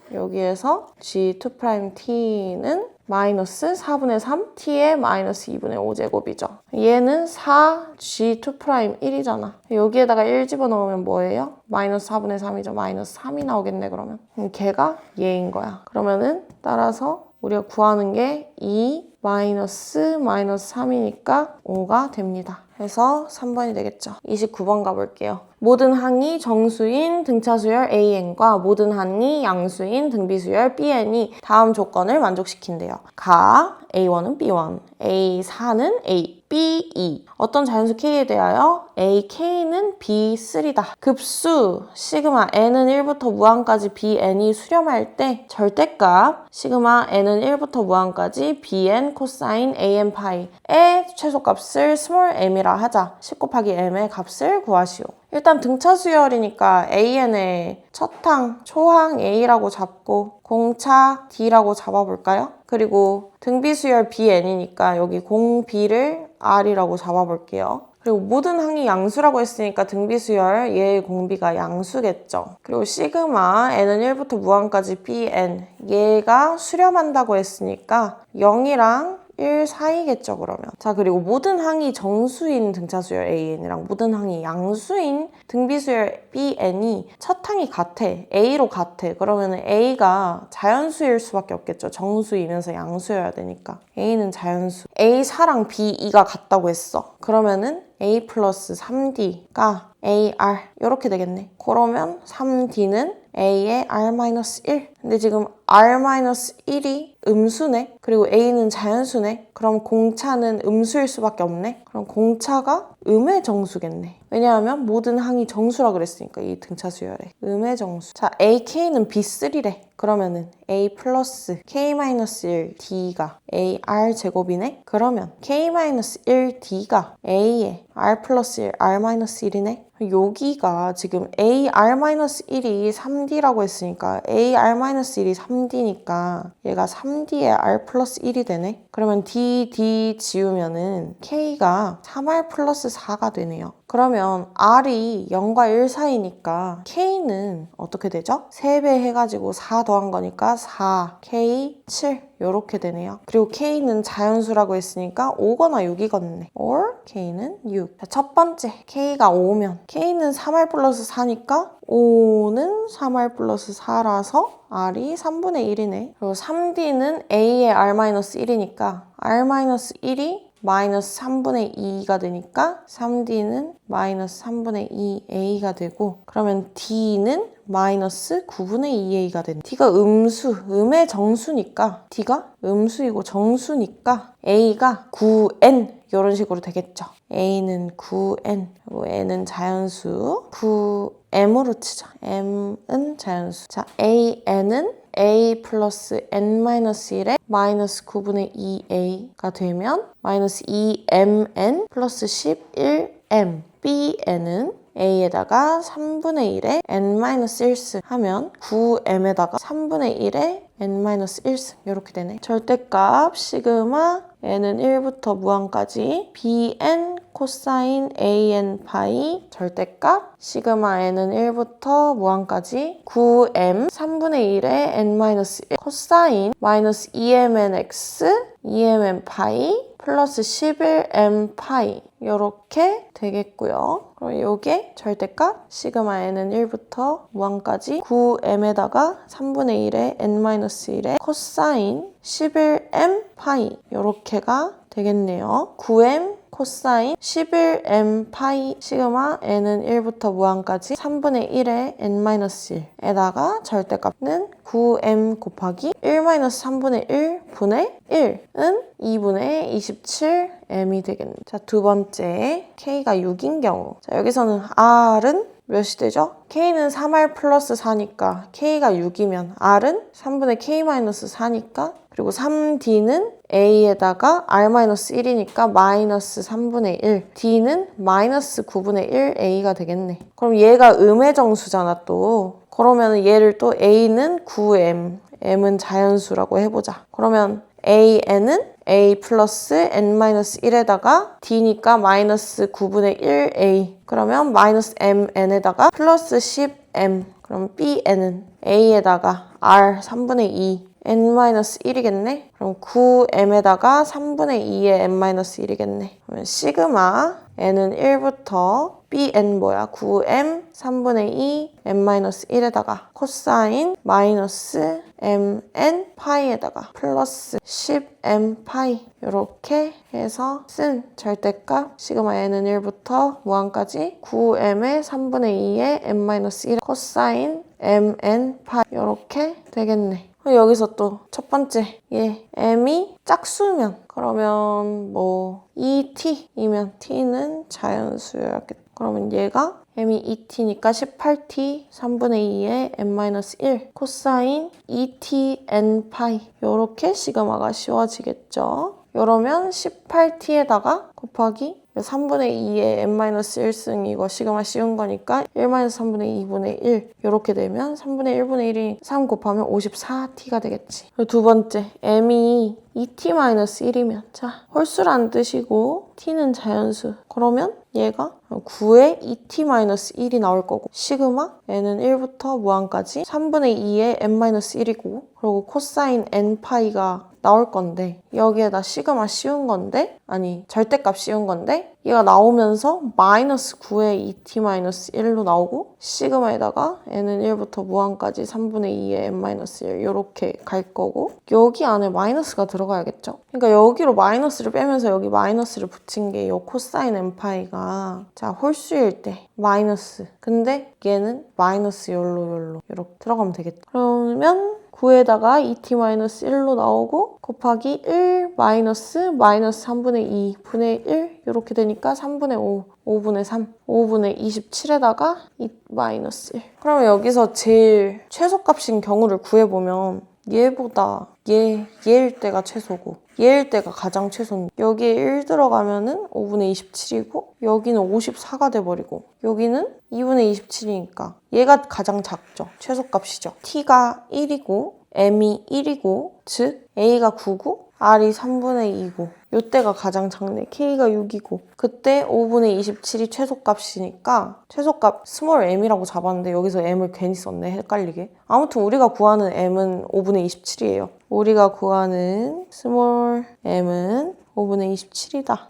g2't는 마이너스 4분의 3 t의 마이너스 2분의 5제곱이죠. 얘는 4g2'1이잖아. 여기에다가 1 집어넣으면 뭐예요? 마이너스 4분의 3이죠. 마이너스 3이 나오겠네 그러면. 걔가 얘인 거야. 그러면은 따라서 우리가 구하는 게 2 마이너스 3이니까 5가 됩니다. 그래서 3번이 되겠죠. 29번 가볼게요. 모든 항이 정수인 등차수열 AN과 모든 항이 양수인 등비수열 BN이 다음 조건을 만족시킨대요. 가 A1은 B1, A4는 A, B2 어떤 자연수 K에 대하여 AK는 B3다. 급수 시그마 n은 1부터 무한까지 BN이 수렴할 때 절대값 시그마 n은 1부터 무한까지 BN 코사인 AN 파이의 최소값을 스몰 m이라 하자. 10 곱하기 m의 값을 구하시오. 일단 등차 수열이니까 AN의 첫항, 초항 A라고 잡고 공차 D라고 잡아볼까요? 그리고 등비수열 BN이니까 여기 공 B를 R이라고 잡아볼게요. 그리고 모든 항이 양수라고 했으니까 등비수열 얘의 공비가 양수겠죠. 그리고 시그마 n은 1부터 무한까지 bn 얘가 수렴한다고 했으니까 0이랑 1 사이겠죠, 그러면. 자, 그리고 모든 항이 정수인 등차수열 AN이랑 모든 항이 양수인 등비수열 BN이 첫 항이 같아. A로 같아. 그러면 A가 자연수일 수밖에 없겠죠. 정수이면서 양수여야 되니까. A는 자연수. A4랑 B2가 같다고 했어. 그러면은 A 플러스 3D가 AR 이렇게 되겠네. 그러면 3D는 A의 R-1. 근데 지금 R-1이 음수네. 그리고 A는 자연수네. 그럼 공차는 음수일 수밖에 없네. 그럼 공차가 음의 정수겠네. 왜냐하면 모든 항이 정수라 그랬으니까 이 등차 수열에. 음의 정수. 자, AK는 B3래. 그러면은 A 플러스 K-1 D가 AR 제곱이네. 그러면 K-1 D가 A의 R 플러스 1, R-1이네. 여기가 지금 AR-1이 3D라고 했으니까 AR-1이 3D니까 얘가 3D의 R 플러스 1이 되네. 그러면 D 지우면은 K가 3R 플러스 4가 되네요. 그러면 R이 0과 1 사이니까 K는 어떻게 되죠? 3배 해가지고 4 더한 거니까 4, K, 7 이렇게 되네요. 그리고 K는 자연수라고 했으니까 5거나 6이겠네. or K는 6. 자, 첫 번째 K가 5면 K는 3R 플러스 4니까 5는 3R 플러스 4라서 R이 3분의 1이네. 그리고 3D는 A의 R-1이니까 R-1이 마이너스 3분의 2가 되니까 3D는 마이너스 3분의 2A가 되고 그러면 D는 마이너스 9분의 2A가 된다. D가 음의 정수니까 D가 음수이고 정수니까 A가 9N 이런 식으로 되겠죠. A는 9N 그리고 N은 자연수 9M으로 치자. M은 자연수. 자, AN은 A 플러스 N-1에 마이너스 9분의 2A가 되면 마이너스 2MN 플러스 11M BN은 A에다가 3분의 1에 N-1승 하면 9M에다가 3분의 1에 N-1승 이렇게 되네. 절대값 시그마 N은 1부터 무한까지 BN 코사인 AN 파이 절대값 시그마 N은 1부터 무한까지 9M 3분의 1에 N-1 코사인 마이너스 2MNX 2MN 파이 플러스 11M 파이 이렇게 되겠고요. 그럼 이게 절대값 시그마 N은 1부터 무한까지 9M에다가 3분의 1에 N-1의 코사인 11M 파이 이렇게가 되겠네요. 9M 코사인 11M 파이 시그마 N은 1부터 무한까지 3분의 1에 N-1에다가 절대값은 9M 곱하기 1-3분의 1 분의 1은 2분의 27M이 되겠네요. 자, 두 번째 K가 6인 경우. 자, 여기서는 R은 몇이 되죠? K는 3R 플러스 4니까 K가 6이면 R은 3분의 K-4니까 그리고 3D는 A에다가 R-1이니까 마이너스 3분의 1 D는 마이너스 9분의 1 A가 되겠네. 그럼 얘가 음의 정수잖아 또. 그러면 얘를 또 A는 9M M은 자연수라고 해보자. 그러면 AN은 A 플러스 N-1에다가 D니까 마이너스 9분의 1A 그러면 마이너스 MN에다가 플러스 10M 그럼 BN은 A에다가 R 3분의 2 N-1이겠네? 그럼 9M에다가 3분의 2의 N-1이겠네. 그러면 시그마 N은 1부터 BN 뭐야? 9M 3분의 2 N-1에다가 코사인 마이너스 MN 파이에다가 플러스 10M 파이 이렇게 해서 쓴 절대값 시그마 N은 1부터 무한까지 9M의 3분의 2의 N-1 코사인 MN 파이 이렇게 되겠네. 여기서 또 첫 번째 얘 M이 짝수면 그러면 뭐 ET이면 T는 자연수였겠다. 그러면 얘가 M이 ET니까 18T 3분의 2의 N-1 코사인 ETN 파이 이렇게 시그마가 씌워지겠죠. 이러면 18T에다가 곱하기 3분의 2의 N-1승 이거 시그마 씌운 거니까 1-3분의 2분의 1 이렇게 되면 3분의 1분의 1이 3 곱하면 54T가 되겠지. 그리고 두 번째 M이 2T-1이면 자 홀수란 뜻이고 T는 자연수 그러면 얘가 9에 2t-1이 나올 거고 시그마 n은 1부터 무한까지 3분의 2의 n-1이고 그리고 코사인 n파이가 나올 건데 여기에다 시그마 씌운 건데 아니 절대값 씌운 건데 얘가 나오면서 마이너스 9의 2t-1로 나오고 시그마에다가 n은 1부터 무한까지 3분의 2의 n-1 이렇게 갈 거고 여기 안에 마이너스가 들어가야겠죠? 그러니까 여기로 마이너스를 빼면서 여기 마이너스를 붙인 게 이 코사인 n파이가 자 홀수일 때 마이너스 근데 얘는 마이너스 열로 이렇게 들어가면 되겠죠? 그러면 9에다가 2t-1로 나오고 곱하기 1 마이너스 3분의 2분의 1 이렇게 되니까 3분의 5, 5분의 3, 5분의 27에다가 2 마이너스 1 그러면 여기서 제일 최소값인 경우를 구해보면 얘보다 얘일 때가 최소고 얘일 때가 가장 최소인데 여기에 1 들어가면은 5분의 27이고 여기는 54가 돼버리고 여기는 2분의 27이니까 얘가 가장 작죠. 최소값이죠. t가 1이고 m이 1이고 즉 a가 9고 r이 3분의 2고 이때가 가장 작네. k가 6이고 그때 5분의 27이 최소값이니까 최소값 스몰 m이라고 잡았는데 여기서 m을 괜히 썼네. 헷갈리게. 아무튼 우리가 구하는 m은 5분의 27이에요. 우리가 구하는 스몰 m은 5분의 27이다.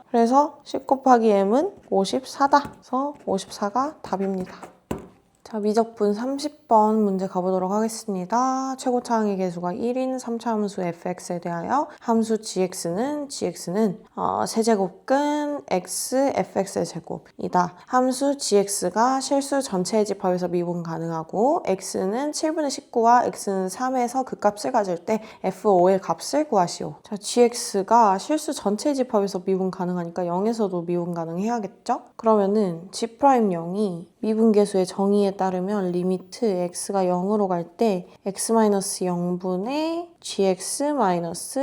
그래서 10 곱하기 m은 54다. 그래서 54가 답입니다. 자, 미적분 30번 문제 가보도록 하겠습니다. 최고 차항의 개수가 1인 3차 함수 fx에 대하여 함수 gx는 세제곱근 x fx의 제곱이다. 함수 gx가 실수 전체의 집합에서 미분 가능하고 x는 7분의 19와 x는 3에서 그 값을 가질 때 f5의 값을 구하시오. 자, gx가 실수 전체의 집합에서 미분 가능하니까 0에서도 미분 가능해야겠죠? 그러면은 g'0이 미분계수의 정의에 따르면 리미트 x가 0으로 갈 때 x-0분의 gx-g0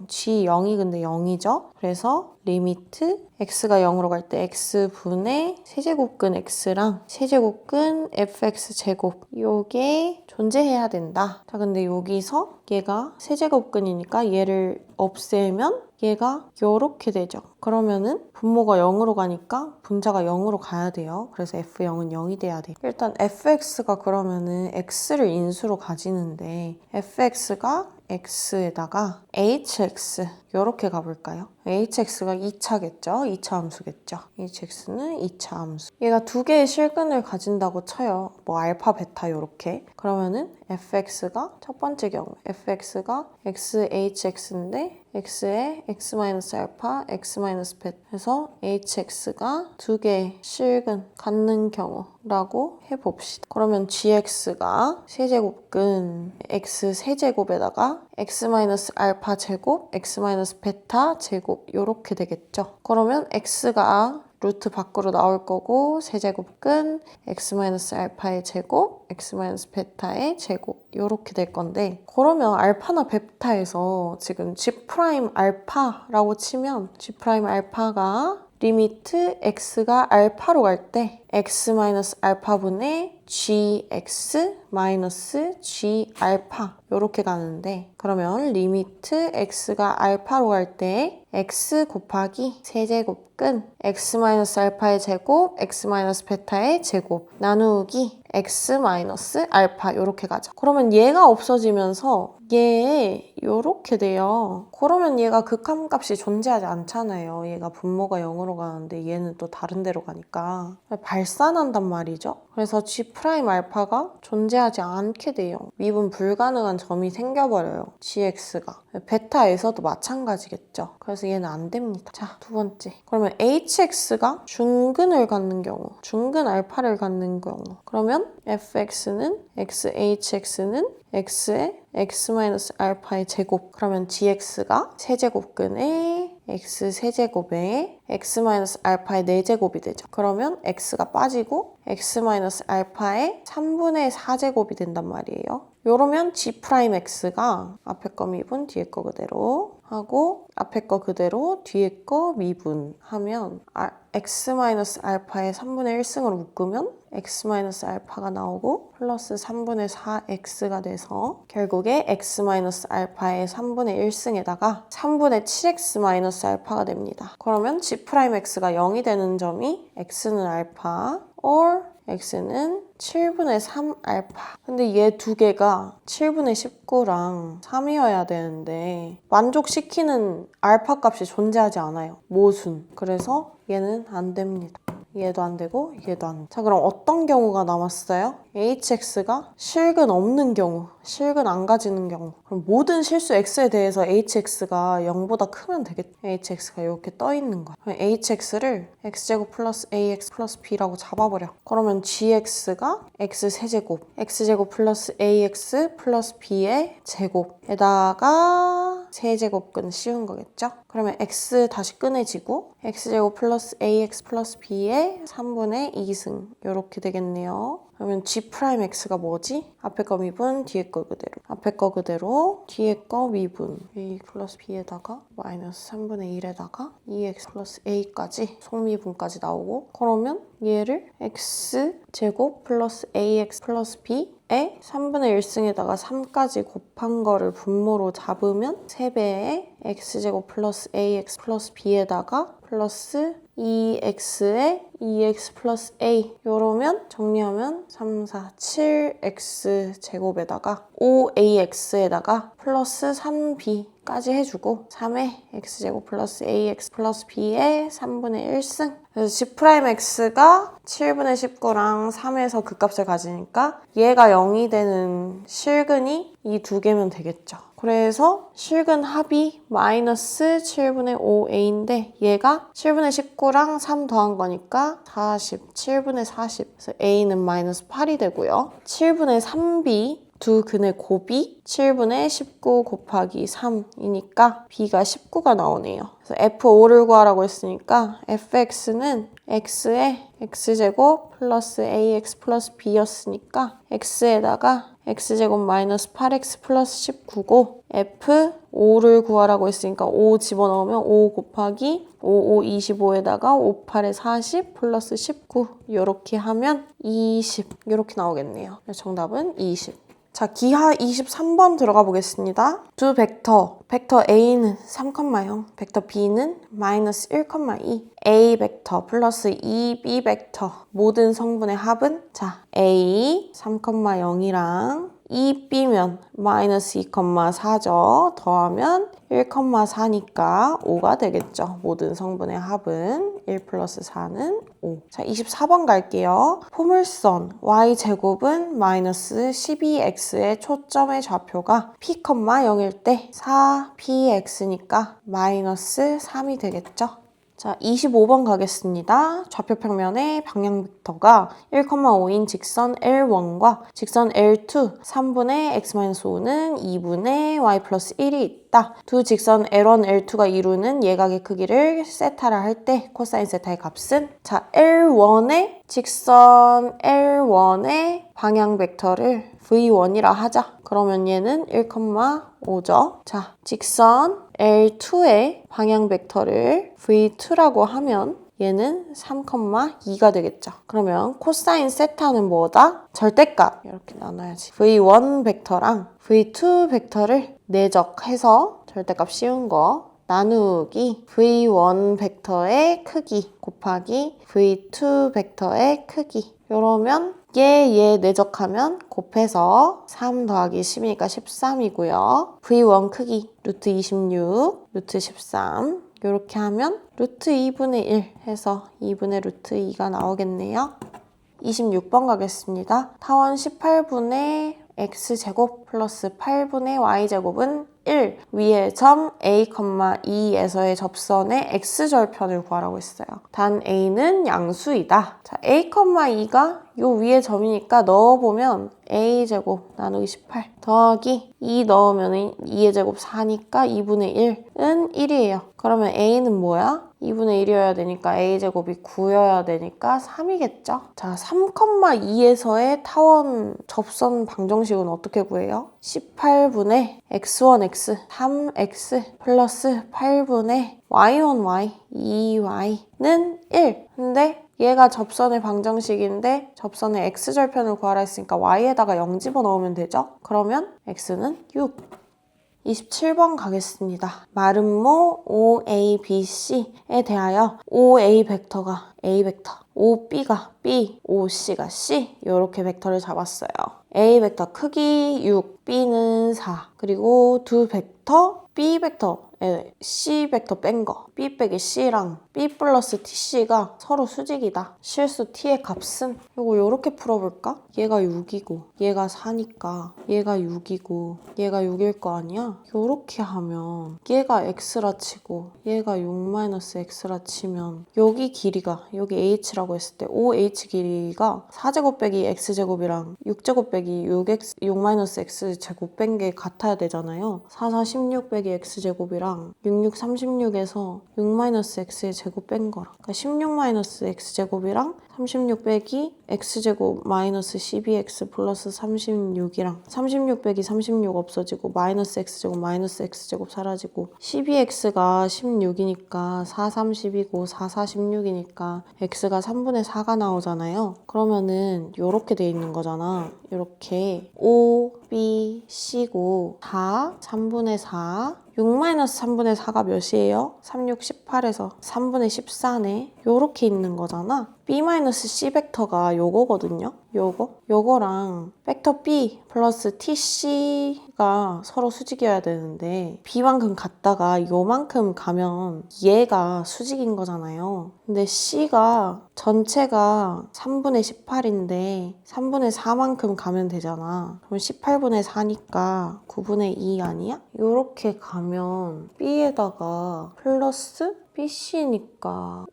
g0이 근데 0이죠? 그래서 리미트 x가 0으로 갈 때 x분의 세제곱근 x랑 세제곱근 fx제곱 요게 존재해야 된다. 자, 근데 여기서 얘가 세제곱근이니까 얘를 없애면 얘가 요렇게 되죠. 그러면은 분모가 0으로 가니까 분자가 0으로 가야 돼요. 그래서 f0은 0이 돼야 돼요. 일단 fx가 그러면은 x를 인수로 가지는데 fx가 x에다가 hx 이렇게 가볼까요? hx가 2차겠죠? 2차 함수겠죠? hx는 2차 함수. 얘가 두 개의 실근을 가진다고 쳐요. 뭐 알파, 베타 이렇게. 그러면은 fx가 첫 번째 경우 fx가 xhx인데 x에 x-알파, x-베타 해서 hx가 두 개의 실근 갖는 경우라고 해봅시다. 그러면 gx가 세제곱근 x 세제곱에다가 x-알파 제곱, x-베타 제곱 이렇게 되겠죠. 그러면 x가 루트 밖으로 나올 거고 세제곱근 x-알파의 제곱, x-베타의 제곱 이렇게 될 건데 그러면 알파나 베타에서 지금 g'알파라고 치면 g'알파가 리미트 x가 알파로 갈 때 x-알파분의 gx-g알파 이렇게 가는데 그러면 리미트 x가 알파로 갈 때 x 곱하기 세제곱근 x-알파의 제곱, x-베타의 제곱 나누기 x-알파 이렇게 가죠. 그러면 얘가 없어지면서 얘 이렇게 돼요. 그러면 얘가 극한값이 존재하지 않잖아요. 얘가 분모가 0으로 가는데 얘는 또 다른 데로 가니까 발산한단 말이죠. 그래서 G'알파가 존재하지 않게 돼요. 미분 불가능한 점이 생겨버려요. GX가. 베타에서도 마찬가지겠죠. 그래서 얘는 안 됩니다. 자, 두 번째. 그러면 HX가 중근을 갖는 경우, 중근 알파를 갖는 경우 그러면 fx는 xhx는 x의 x-알파의 제곱 그러면 gx가 세제곱근의 x 세제곱에 x-알파의 4제곱이 되죠. 그러면 x가 빠지고 x-알파의 3분의 4제곱이 된단 말이에요. 이러면 g'x가 앞에 거 미분 뒤에 거 그대로 하고 앞에 거 그대로 뒤에 거 미분하면 x-알파의 3분의 1승으로 묶으면 x-알파가 나오고 플러스 3분의 4x가 돼서 결국에 x-알파의 3분의 1승에다가 3분의 7x-알파가 됩니다. 그러면 G' G'X가 0이 되는 점이 X는 알파 or X는 7분의 3 알파. 근데 얘 두 개가 7분의 19랑 3이어야 되는데 만족시키는 알파 값이 존재하지 않아요. 모순. 그래서 얘는 안 됩니다. 얘도 안 되고 얘도 안 돼. 자, 그럼 어떤 경우가 남았어요? hx가 실근 없는 경우, 실근 안 가지는 경우. 그럼 모든 실수 x에 대해서 hx가 0보다 크면 되겠죠. hx가 이렇게 떠 있는 거야. 그럼 hx를 x제곱 플러스 ax 플러스 b라고 잡아버려. 그러면 gx가 x세제곱, x제곱 플러스 ax 플러스 b의 제곱에다가 세제곱근 씌운 거겠죠? 그러면 x 다시 꺼내지고 x제곱 플러스 ax 플러스 b의 3분의 2승 이렇게 되겠네요. 그러면 G'X가 뭐지? 앞에 거 미분, 뒤에 거 그대로. 앞에 거 그대로, 뒤에 거 미분. A 플러스 B에다가 마이너스 3분의 1에다가 2X 플러스 A까지 속미분까지 나오고 그러면 얘를 X제곱 플러스 AX 플러스 B에 3분의 1승에다가 3까지 곱한 거를 분모로 잡으면 3배의 X제곱 플러스 AX 플러스 B에다가 플러스 2x에 2x 플러스 a 이러면 정리하면 3, 4, 7x 제곱에다가 5ax에다가 플러스 3b까지 해주고 3에 x제곱 플러스 ax 플러스 b의 3분의 1승. 그래서 G'X가 7분의 19랑 3에서 그 값을 가지니까 얘가 0이 되는 실근이 이 두 개면 되겠죠. 그래서 실근 합이 마이너스 7분의 5a인데 얘가 7분의 19랑 3 더한 거니까 40, 7분의 40. 그래서 a는 마이너스 8이 되고요. 7분의 3b 두 근의 곱이 7분의 19 곱하기 3이니까 b가 19가 나오네요. 그래서 F5를 구하라고 했으니까 fx는 x에 x제곱 플러스 ax 플러스 b였으니까 x에다가 x제곱 마이너스 8x 플러스 19고 F5를 구하라고 했으니까 5 집어넣으면 5 곱하기 5, 5, 25에다가 5, 8에 40 플러스 19 이렇게 하면 20 이렇게 나오겠네요. 정답은 20. 자, 기하 23번 들어가 보겠습니다. 두 벡터 A는 3,0, 벡터 B는 마이너스 1,2, A 벡터 플러스 2B 벡터 모든 성분의 합은 자, A 3,0이랑 2B면 마이너스 2,4죠. 더하면 1,4니까 5가 되겠죠. 모든 성분의 합은 1 플러스 4는 5. 자, 24번 갈게요. 포물선 y제곱은 마이너스 12x의 초점의 좌표가 p, 0일 때 4px니까 마이너스 3이 되겠죠. 자, 25번 가겠습니다. 좌표 평면의 방향 벡터가 1,5인 직선 L1과 직선 L2 3분의 x-5는 2분의 y 플러스 1이 있다. 두 직선 L1, L2가 이루는 예각의 크기를 세타라 할 때 코사인 세타의 값은 자, L1의 직선 L1의 방향 벡터를 V1이라 하자. 그러면 얘는 1,5죠. 자, 직선 L2의 방향 벡터를 V2라고 하면 얘는 3,2가 되겠죠. 그러면 코사인 세타는 뭐다? 절대값. 이렇게 나눠야지. V1 벡터랑 V2 벡터를 내적해서 절대값 씌운 거 나누기 V1 벡터의 크기 곱하기 V2 벡터의 크기. 이러면 얘 내적하면 곱해서 3 더하기 10이니까 13이고요. V1 크기 루트 26, 루트 13 이렇게 하면 루트 2분의 1 해서 2분의 루트 2가 나오겠네요. 26번 가겠습니다. 타원 18분의 x제곱 플러스 8분의 y제곱은 1. 위의 점 A, 2에서의 접선의 x절편을 구하라고 했어요. 단 A는 양수이다. 자, A, 2가 요 위에 점이니까 넣어보면 A제곱 나누기 18 더하기 2 넣으면 2의 제곱 4니까 2분의 1은 1이에요. 그러면 A는 뭐야? 2분의 1이어야 되니까 A제곱이 9여야 되니까 3이겠죠? 자, 3,2에서의 타원 접선 방정식은 어떻게 구해요? 18분의 x1, x, 3x 플러스 8분의 y1, y, 2y는 1. 근데 얘가 접선의 방정식인데 접선의 x절편을 구하라 했으니까 y에다가 0 집어넣으면 되죠? 그러면 x는 6. 27번 가겠습니다. 마름모 OABC에 대하여 OA 벡터가 A 벡터, OB가 B, OC가 C 이렇게 벡터를 잡았어요. A 벡터 크기 6, B는 4. 그리고 두 벡터 B 벡터 C 벡터 뺀 거 B 빼기 C랑 B 플러스 TC가 서로 수직이다. 실수 T의 값은 이거 이렇게 풀어볼까? 얘가 6이고 얘가 4니까 얘가 6이고 얘가 6일 거 아니야? 이렇게 하면 얘가 X라 치고 얘가 6-X라 치면 여기 길이가 여기 H라고 했을 때 OH 길이가 4제곱 빼기 X제곱이랑 6제곱 빼기 6-X제곱 뺀 게 같아야 되잖아요. 4, 4, 16 빼기 X제곱이랑 6, 36에서 6-X의 제곱 뺀 거랑 그러니까 16-X제곱이랑 36 빼기 X제곱 마이너스 12X 플러스 36이랑 36 빼기 36 없어지고 마이너스 X제곱 마이너스 X제곱 사라지고 12X가 16이니까 4, 30이고 4, 4, 16이니까 X가 3분의 4가 나오잖아요. 그러면은 이렇게 돼 있는 거잖아. 이렇게 O, B, C고 4, 3분의 4 6-3분의 4가 몇이에요? 3, 6, 18에서 3분의 14네. 요렇게 있는 거잖아. B-C 벡터가 요거거든요. 요거랑 벡터 B 플러스 TC가 서로 수직이어야 되는데 B만큼 갔다가 요만큼 가면 얘가 수직인 거잖아요. 근데 C가 전체가 3분의 18인데 3분의 4만큼 가면 되잖아. 그럼 18분의 4니까 9분의 2 아니야? 요렇게 가면 B에다가 플러스 BC니까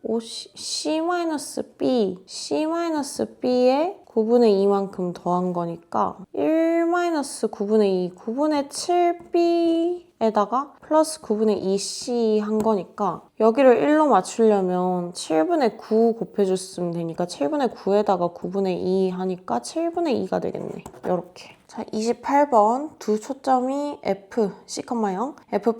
C-B, C-B에 9분의 2만큼 더한 거니까 1-9분의 2, 9분의 7B에다가 플러스 9분의 2C 한 거니까 여기를 1로 맞추려면 7분의 9 곱해줬으면 되니까 7분의 9에다가 9분의 2 하니까 7분의 2가 되겠네. 이렇게. 자, 28번 두 초점이 F, C,0, F'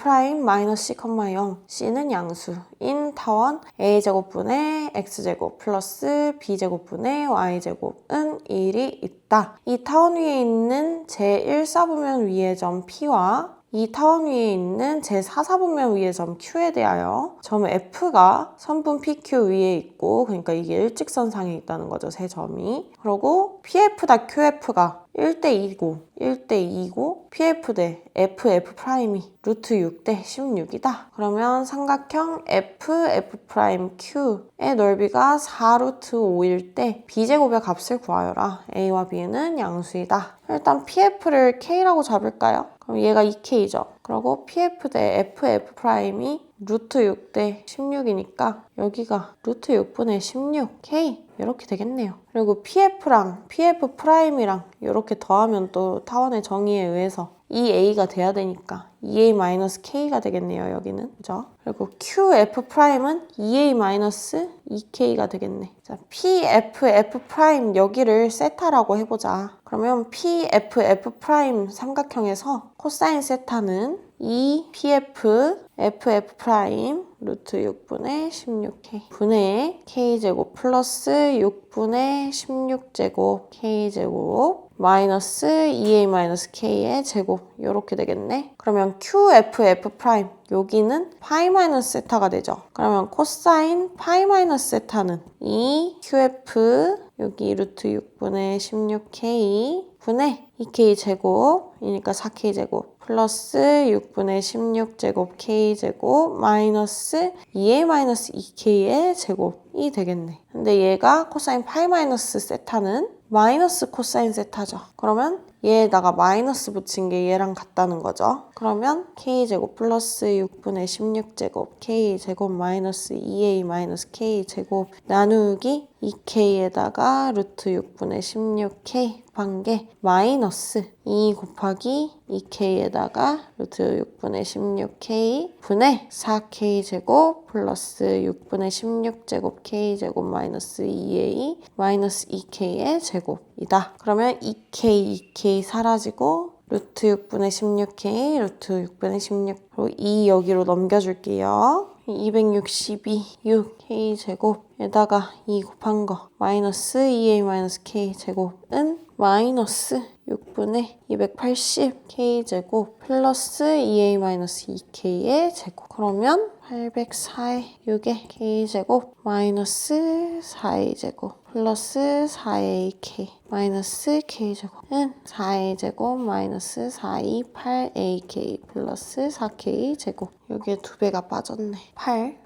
마이너스 C,0 C는 양수 인 타원 A제곱분의 X제곱 플러스 B제곱분의 Y제곱은 1이 있다. 이 타원 위에 있는 제1사분면 위의 점 P와 이 타원 위에 있는 제4사분면 위의 점 Q에 대하여 점 F가 선분 PQ 위에 있고 그러니까 이게 일직선상에 있다는 거죠. 세 점이. 그리고 PF 다 QF가 1대 2고 PF 대 FF'이 루트 6 대 16이다. 그러면 삼각형 FF'Q의 넓이가 4 루트 5일 때 B제곱의 값을 구하여라. A와 B는 양수이다. 일단 PF를 K라고 잡을까요? 그럼 얘가 2K죠. 그리고 PF 대 FF'이 루트 6 대 16이니까 여기가 루트 6분의 16 K 이렇게 되겠네요. 그리고 PF랑 PF'이랑 이렇게 더하면 또 타원의 정의에 의해서 2A가 돼야 되니까 2A-K가 되겠네요. 여기는. 그죠? 그리고 QF'은 2A-2K가 되겠네. 자, PFF' 여기를 세타라고 해보자. 그러면 PFF' 삼각형에서 코사인 세타는 2PF FF' 루트 6분의 16K 분의 K제곱 플러스 6분의 16제곱 K제곱 마이너스 2A-K의 제곱 이렇게 되겠네. 그러면 QFF' 여기는 파이 마이너스 세타가 되죠. 그러면 코사인 파이 마이너스 세타는 2QF 여기 루트 6분의 16K 분의 2K 제곱이니까 4K 제곱 플러스 6분의 16제곱 K제곱 마이너스 2A-2K의 제곱이 되겠네. 근데 얘가 코사인 파이 마이너스 세타는 마이너스 코사인 세타죠. 그러면 얘에다가 마이너스 붙인 게 얘랑 같다는 거죠. 그러면 K제곱 플러스 6분의 16제곱 K제곱 마이너스 2A-K제곱 나누기 2K에다가 루트 6분의 16K 반개 마이너스 2 곱하기 2K에다가 루트 6분의 16K 분의 4K제곱 플러스 6분의 16제곱 K제곱 마이너스 2A 마이너스 2K의 제곱이다. 그러면 2K 사라지고 루트 6분의 16K 루트 6분의 16 그리고 2 여기로 넘겨줄게요. 262 6K제곱 에다가 2 곱한 거 마이너스 2a-k 제곱은 마이너스 6분의 280k 제곱 플러스 2a-2k의 제곱. 그러면 804의 6의 k 제곱 마이너스 4a 제곱 플러스 4ak 마이너스 k 제곱은 4a 제곱 마이너스 428ak 플러스 4k 제곱. 여기에 2배가 빠졌네. 8,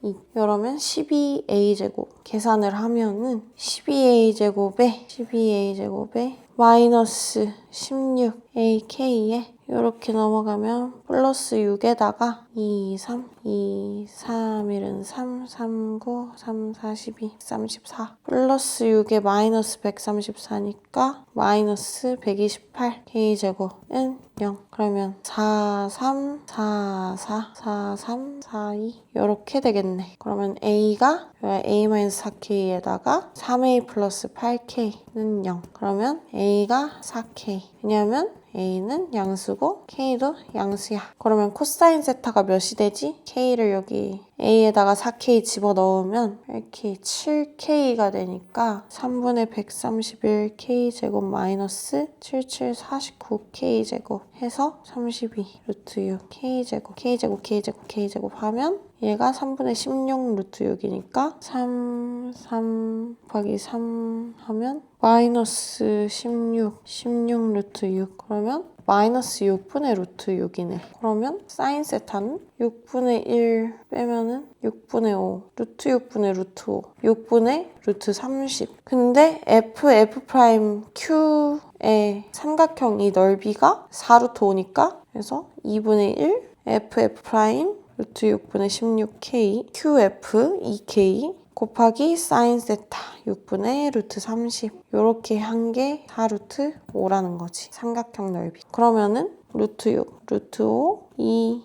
2. 이러면 12a 제곱. 계산을 하면은 12a 제곱에 마이너스 16ak에 이렇게 넘어가면 플러스 6에다가 2, 3, 2, 3, 1은 3, 3, 9, 3, 4, 12, 34 플러스 6에 마이너스 134니까 마이너스 128 k제곱은 0. 그러면 4, 3, 4, 4, 4, 3, 4, 2 이렇게 되겠네. 그러면 a가 a-4k에다가 3a 플러스 8k는 0. 그러면 a가 4k. 왜냐하면 a는 양수고 k도 양수야. 그러면 코사인 세타가 몇이 되지? k를 여기 a에다가 4k 집어넣으면 8k, 7k가 되니까 3분의 131k 제곱 마이너스 77, 49k 제곱 해서 32 루트 6 k 제곱 하면 얘가 3분의 16 루트 6이니까 3 곱하기 3 하면 마이너스 16 루트 6. 그러면 마이너스 6분의 루트 6이네. 그러면 사인 세타는 6분의 1 빼면은 6분의 5, 루트 6분의 루트 5, 6분의 루트 30. 근데 Q의 삼각형 이 넓이가 4루트 5니까 그래서 2분의 1 F' 루트 6분의 16K QF 2K 곱하기 사인 세타 6분의 루트 30 이렇게 한 게 4루트 5라는 거지. 삼각형 넓이. 그러면은 루트 6, 루트 5, 2,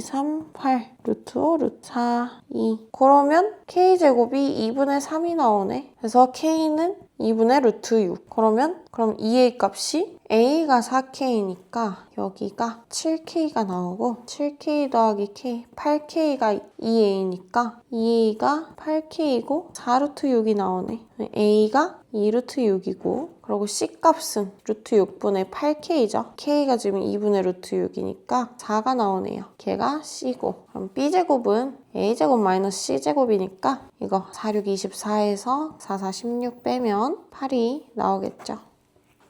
3, 8 루트 5, 루트 4, 2 그러면 K제곱이 2분의 3이 나오네. 그래서 K는 2분의 루트 6. 그럼 2A 값이 A가 4K니까 여기가 7K가 나오고 7K 더하기 K, 8K가 2A니까 2A가 8K이고 4루트 6이 나오네. A가 2루트 6이고 그리고 C 값은 루트 6분의 8K죠. K가 지금 2분의 루트 6이니까 4가 나오네요. 걔가 C고 그럼 B제곱은 A제곱 마이너스 C제곱이니까 이거 4, 6, 24에서 4, 4, 16 빼면 8이 나오겠죠.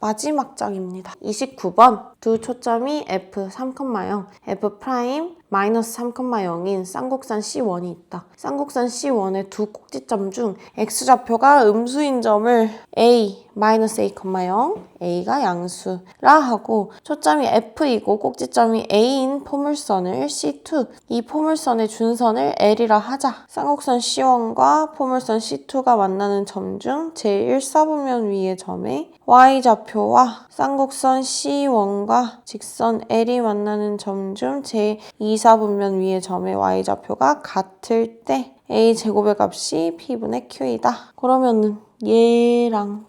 마지막 장입니다. 29번 두 초점이 F 3,0, F' 마이너스 3,0인 쌍곡선 C1이 있다. 쌍곡선 C1의 두 꼭지점 중 X좌표가 음수인 점을 A, 마이너스 A, 0, A가 양수라 하고 초점이 F이고 꼭지점이 A인 포물선을 C2, 이 포물선의 준선을 L이라 하자. 쌍곡선 C1과 포물선 C2가 만나는 점 중 제1사분면 위의 점에 Y좌표와 쌍곡선 C1과 직선 L이 만나는 점 중 제2사분면 위의 점의 Y좌표가 같을 때 A제곱의 값이 P분의 Q이다. 그러면은 얘랑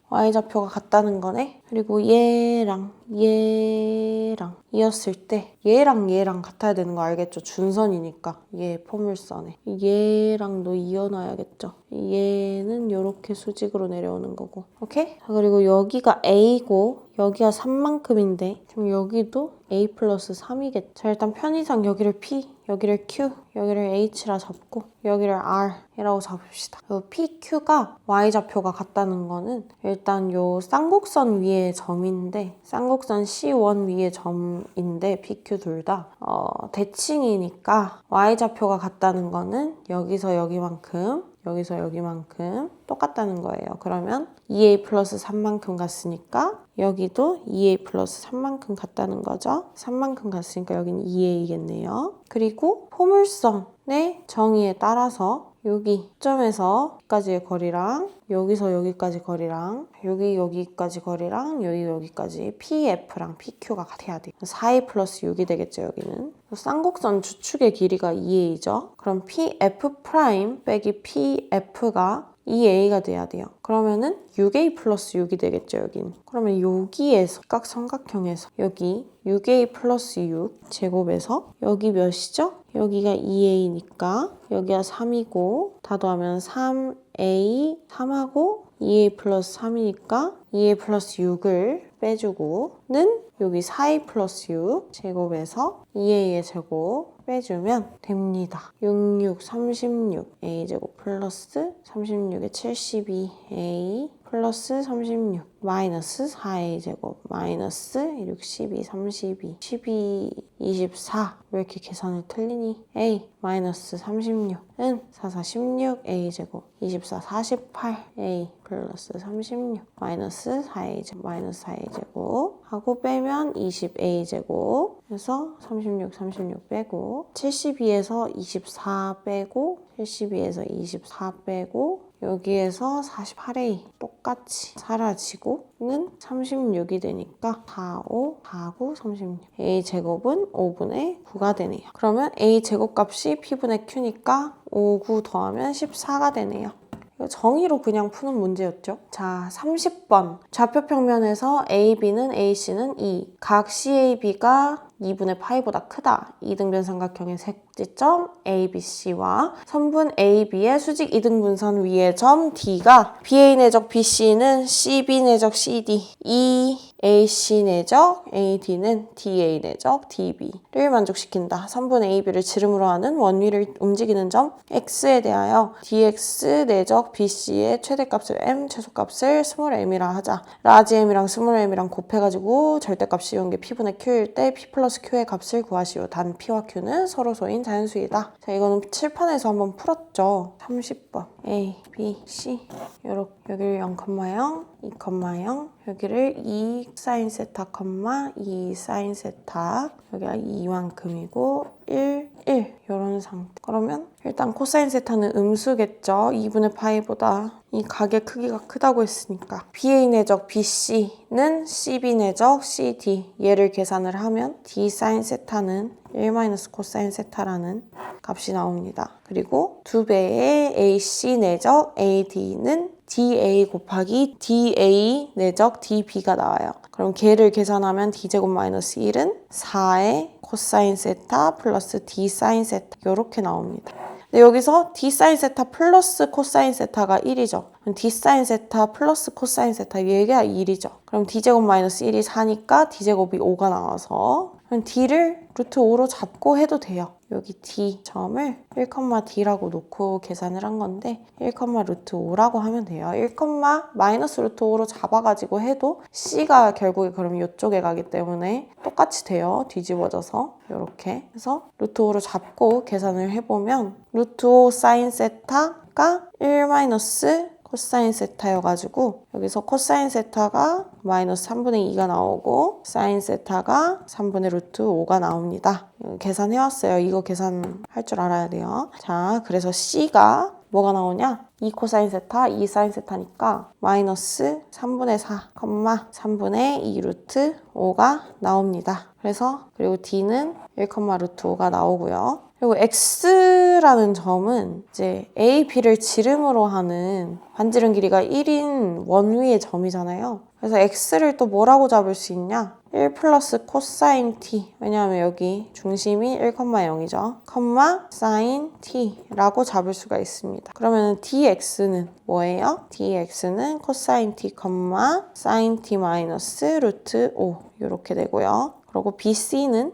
Y좌표가 같다는 거네. 그리고 얘랑 이었을 때 얘랑 같아야 되는 거 알겠죠? 준선이니까 얘 포물선에 얘랑도 이어놔야겠죠. 얘는 이렇게 수직으로 내려오는 거고. 오케이? 자, 그리고 여기가 A고 여기가 3만큼인데 지금 여기도 A 플러스 3이겠죠. 자, 일단 편의상 여기를 P, 여기를 Q, 여기를 H라 잡고 여기를 R이라고 잡읍시다. PQ가 Y좌표가 같다는 거는 일단 요 쌍곡선 위의 점인데 쌍곡선 C1 위의 점인데 PQ 둘 다 대칭이니까 Y좌표가 같다는 거는 여기서 여기만큼 여기서 여기만큼 똑같다는 거예요. 그러면 2A 플러스 3만큼 갔으니까 여기도 2A 플러스 3만큼 같다는 거죠. 3만큼 갔으니까 여기는 2A겠네요. 그리고 포물선의 정의에 따라서 여기 점에서 여기까지의 거리랑 여기서 여기까지 거리랑 여기까지 거리랑 여기까지 PF랑 PQ가 같아야 돼요. 4A 플러스 6이 되겠죠, 여기는. 쌍곡선 주축의 길이가 2A죠. 그럼 PF' 빼기 PF가 이 a가 돼야 돼요. 그러면은 6a 플러스 6이 되겠죠, 여기는. 그러면 여기에서 삼각형에서 여기 6a 플러스 6 제곱에서 여기 몇이죠? 여기가 2a니까 여기가 3이고 다 더하면 3a 3하고 2a 플러스 3이니까 2a 플러스 6을 빼주고는 여기 4a 플러스 6 제곱에서 2a의 제곱 빼주면 됩니다. 66, 36 a제곱 플러스 36에 72a 플러스 36 마이너스 4a 제곱 마이너스 62, 32, 12, 24 왜 이렇게 계산이 틀리니? a 마이너스 36은 4, 4, 16 a 제곱 24, 48 a 플러스 36 마이너스 4a 제곱 마이너스 4a 제곱 하고 빼면 20a 제곱 그래서 36, 36 빼고 72에서 24 빼고 72에서 24 빼고 여기에서 48a 똑같이 사라지고는 36이 되니까 4, 5, 4, 9, 36 a 제곱은 5분의 9가 되네요. 그러면 a 제곱값이 p분의 q니까 5, 9 더하면 14가 되네요. 이거 정의로 그냥 푸는 문제였죠. 자, 30번. 좌표평면에서 AB는 AC는 2. 각 CAB가 2분의 파이보다 크다. 이등변 삼각형의 색지점 ABC와 선분 AB의 수직 이등분선 위의 점 D가 BA 내적 BC는 CB 내적 CD, AC 내적 AD는 DA 내적 DB를 만족시킨다. 선분 AB를 지름으로 하는 원위를 움직이는 점 X에 대하여 DX 내적 BC의 최대값을 M, 최소값을 스몰 m이라 하자. 라지 m이랑 스몰 m이랑 곱해가지고 절대값 씌운 게 P분의 Q일 때 P 플러스 Q의 값을 구하시오. 단 P와 Q는 서로 소인 자연수이다. 자, 이거는 칠판에서 한번 풀었죠. 30번. A, B, C. 요렇게 여기를 0,0, 2,0. 여기를 2 사인 세타, 2 사인 세타. 여기가 2만큼이고 1, 1. 요런 상태. 그러면 일단 코사인 세타는 음수겠죠. 2분의 파이보다 이 각의 크기가 크다고 했으니까 BA 내적 BC는 CB 내적 CD 얘를 계산을 하면 D 사인 세타는 1 마이너스 코사인 세타라는 값이 나옵니다. 그리고 2배의 AC 내적 AD는 DA 곱하기 DA 내적 DB가 나와요. 그럼 걔를 계산하면 D제곱 마이너스 1은 4의 코사인 세타 플러스 D 사인 세타 이렇게 나옵니다. 근데 여기서 D 사인 세타 플러스 코사인 세타가 1이죠. 그럼 D 사인 세타 플러스 코사인 세타 얘가 1이죠. 그럼 D제곱 마이너스 1이 4니까 D제곱이 5가 나와서 그럼 D를 루트 5로 잡고 해도 돼요. 여기 D 점을 1,D라고 놓고 계산을 한 건데 1, 루트 5라고 하면 돼요. 1, 마이너스 루트 5로 잡아가지고 해도 C가 결국에 그럼 이쪽에 가기 때문에 똑같이 돼요. 뒤집어져서 이렇게 해서 루트 5로 잡고 계산을 해보면 루트 5 사인 세타가 1 마이너스 코사인 세타여가지고 여기서 코사인 세타가 마이너스 3분의 2가 나오고 사인 세타가 3분의 루트 5가 나옵니다. 계산해왔어요. 이거 계산할 줄 알아야 돼요. 자, 그래서 C가 뭐가 나오냐? 2 코사인 세타, 2 사인 세타니까 마이너스 3분의 4, 3분의 2 루트 5가 나옵니다. 그래서 그리고 D는 1, 루트 5가 나오고요. 그리고 X라는 점은 이제 A, B를 지름으로 하는 반지름 길이가 1인 원위의 점이잖아요. 그래서 X를 또 뭐라고 잡을 수 있냐? 1 플러스 코사인 T. 왜냐하면 여기 중심이 1,0이죠. 사인 T라고 잡을 수가 있습니다. 그러면 DX는 뭐예요? DX는 코사인 T, 사인 T 마이너스 루트 5 이렇게 되고요. 그리고 BC는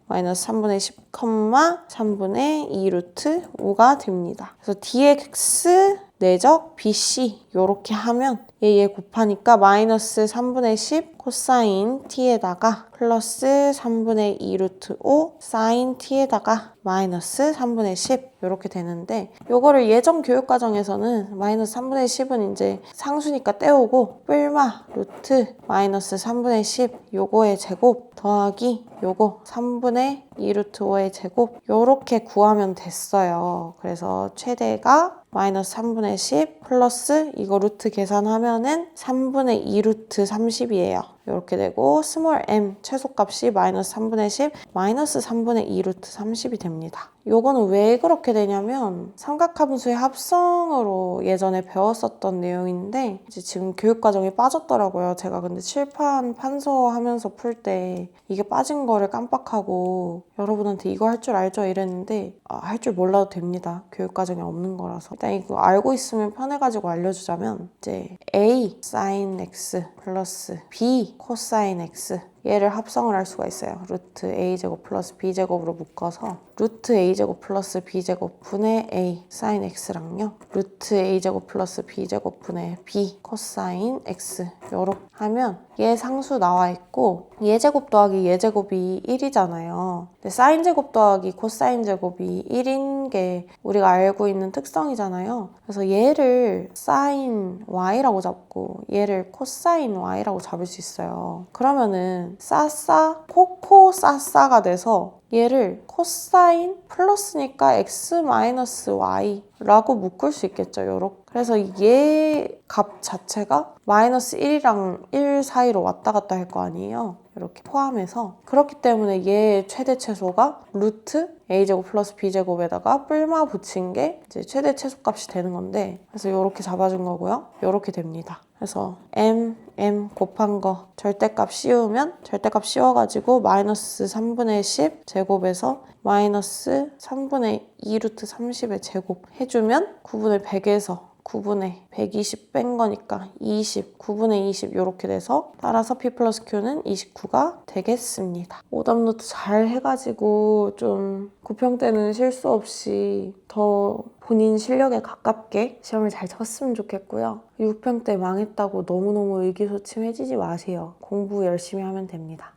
마이너스 3분의 10, 3분의 2 루트 5가 됩니다. 그래서 DX 내적 BC 이렇게 하면 얘 곱하니까 마이너스 3분의 10 코사인 T에다가 플러스 3분의 2 루트 5 사인 T에다가 마이너스 3분의 10 이렇게 되는데 요거를 예전 교육과정에서는 마이너스 3분의 10은 이제 상수니까 떼우고 뿔마 루트 마이너스 3분의 10 요거의 제곱 더하기 요거 3분의 2 루트 5의 제곱 요렇게 구하면 됐어요. 그래서 최대가 마이너스 3분의 10 플러스 이거 루트 계산하면은 3분의 2 루트 30이에요. 이렇게 되고 스몰 m 최소값이 마이너스 3분의 10, 마이너스 3분의 2 루트 30이 됩니다. 요거는 왜 그렇게 되냐면 삼각함수의 합성으로 예전에 배웠었던 내용인데 이제 지금 교육과정에 빠졌더라고요. 제가 근데 칠판 판서하면서 풀 때 이게 빠진 거를 깜빡하고 여러분한테 이거 할 줄 알죠? 이랬는데 할 줄 몰라도 됩니다. 교육과정에 없는 거라서. 일단 이거 알고 있으면 편해가지고 알려주자면 이제 a sin x 플러스 b 코사인 x 얘를 합성을 할 수가 있어요. 루트 a제곱 플러스 b제곱으로 묶어서 루트 a제곱 플러스 b제곱 분의 a 사인 x랑요. 루트 a제곱 플러스 b제곱 분의 b 코사인 x 요렇게 하면 얘 상수 나와 있고 얘 제곱 더하기 얘 제곱이 1이잖아요. 근데 사인 제곱 더하기 코사인 제곱이 1인 게 우리가 알고 있는 특성이잖아요. 그래서 얘를 사인 y라고 잡고 얘를 코사인 y라고 잡을 수 있어요. 그러면은 싸싸 코코 싸싸가 돼서 얘를 코사인 플러스니까 x 마이너스 y라고 묶을 수 있겠죠. 요렇게. 그래서 얘 값 자체가 마이너스 1이랑 1 사이로 왔다 갔다 할 거 아니에요. 이렇게 포함해서. 그렇기 때문에 얘 최대 최소가 루트 a제곱 플러스 b제곱에다가 뿔마 붙인 게 이제 최대 최소값이 되는 건데 그래서 이렇게 잡아준 거고요. 이렇게 됩니다. 그래서 m 곱한 거 절대값 씌우면 절대값 씌워가지고 마이너스 3분의 10 제곱에서 마이너스 3분의 2 루트 30의 제곱 해주면 9분의 100에서 9분의 120 뺀 거니까 20, 9분의 20 이렇게 돼서 따라서 P 플러스 Q는 29가 되겠습니다. 오답노트 잘 해가지고 좀 9평 때는 실수 없이 더 본인 실력에 가깝게 시험을 잘 쳤으면 좋겠고요. 6평 때 망했다고 너무너무 의기소침해지지 마세요. 공부 열심히 하면 됩니다.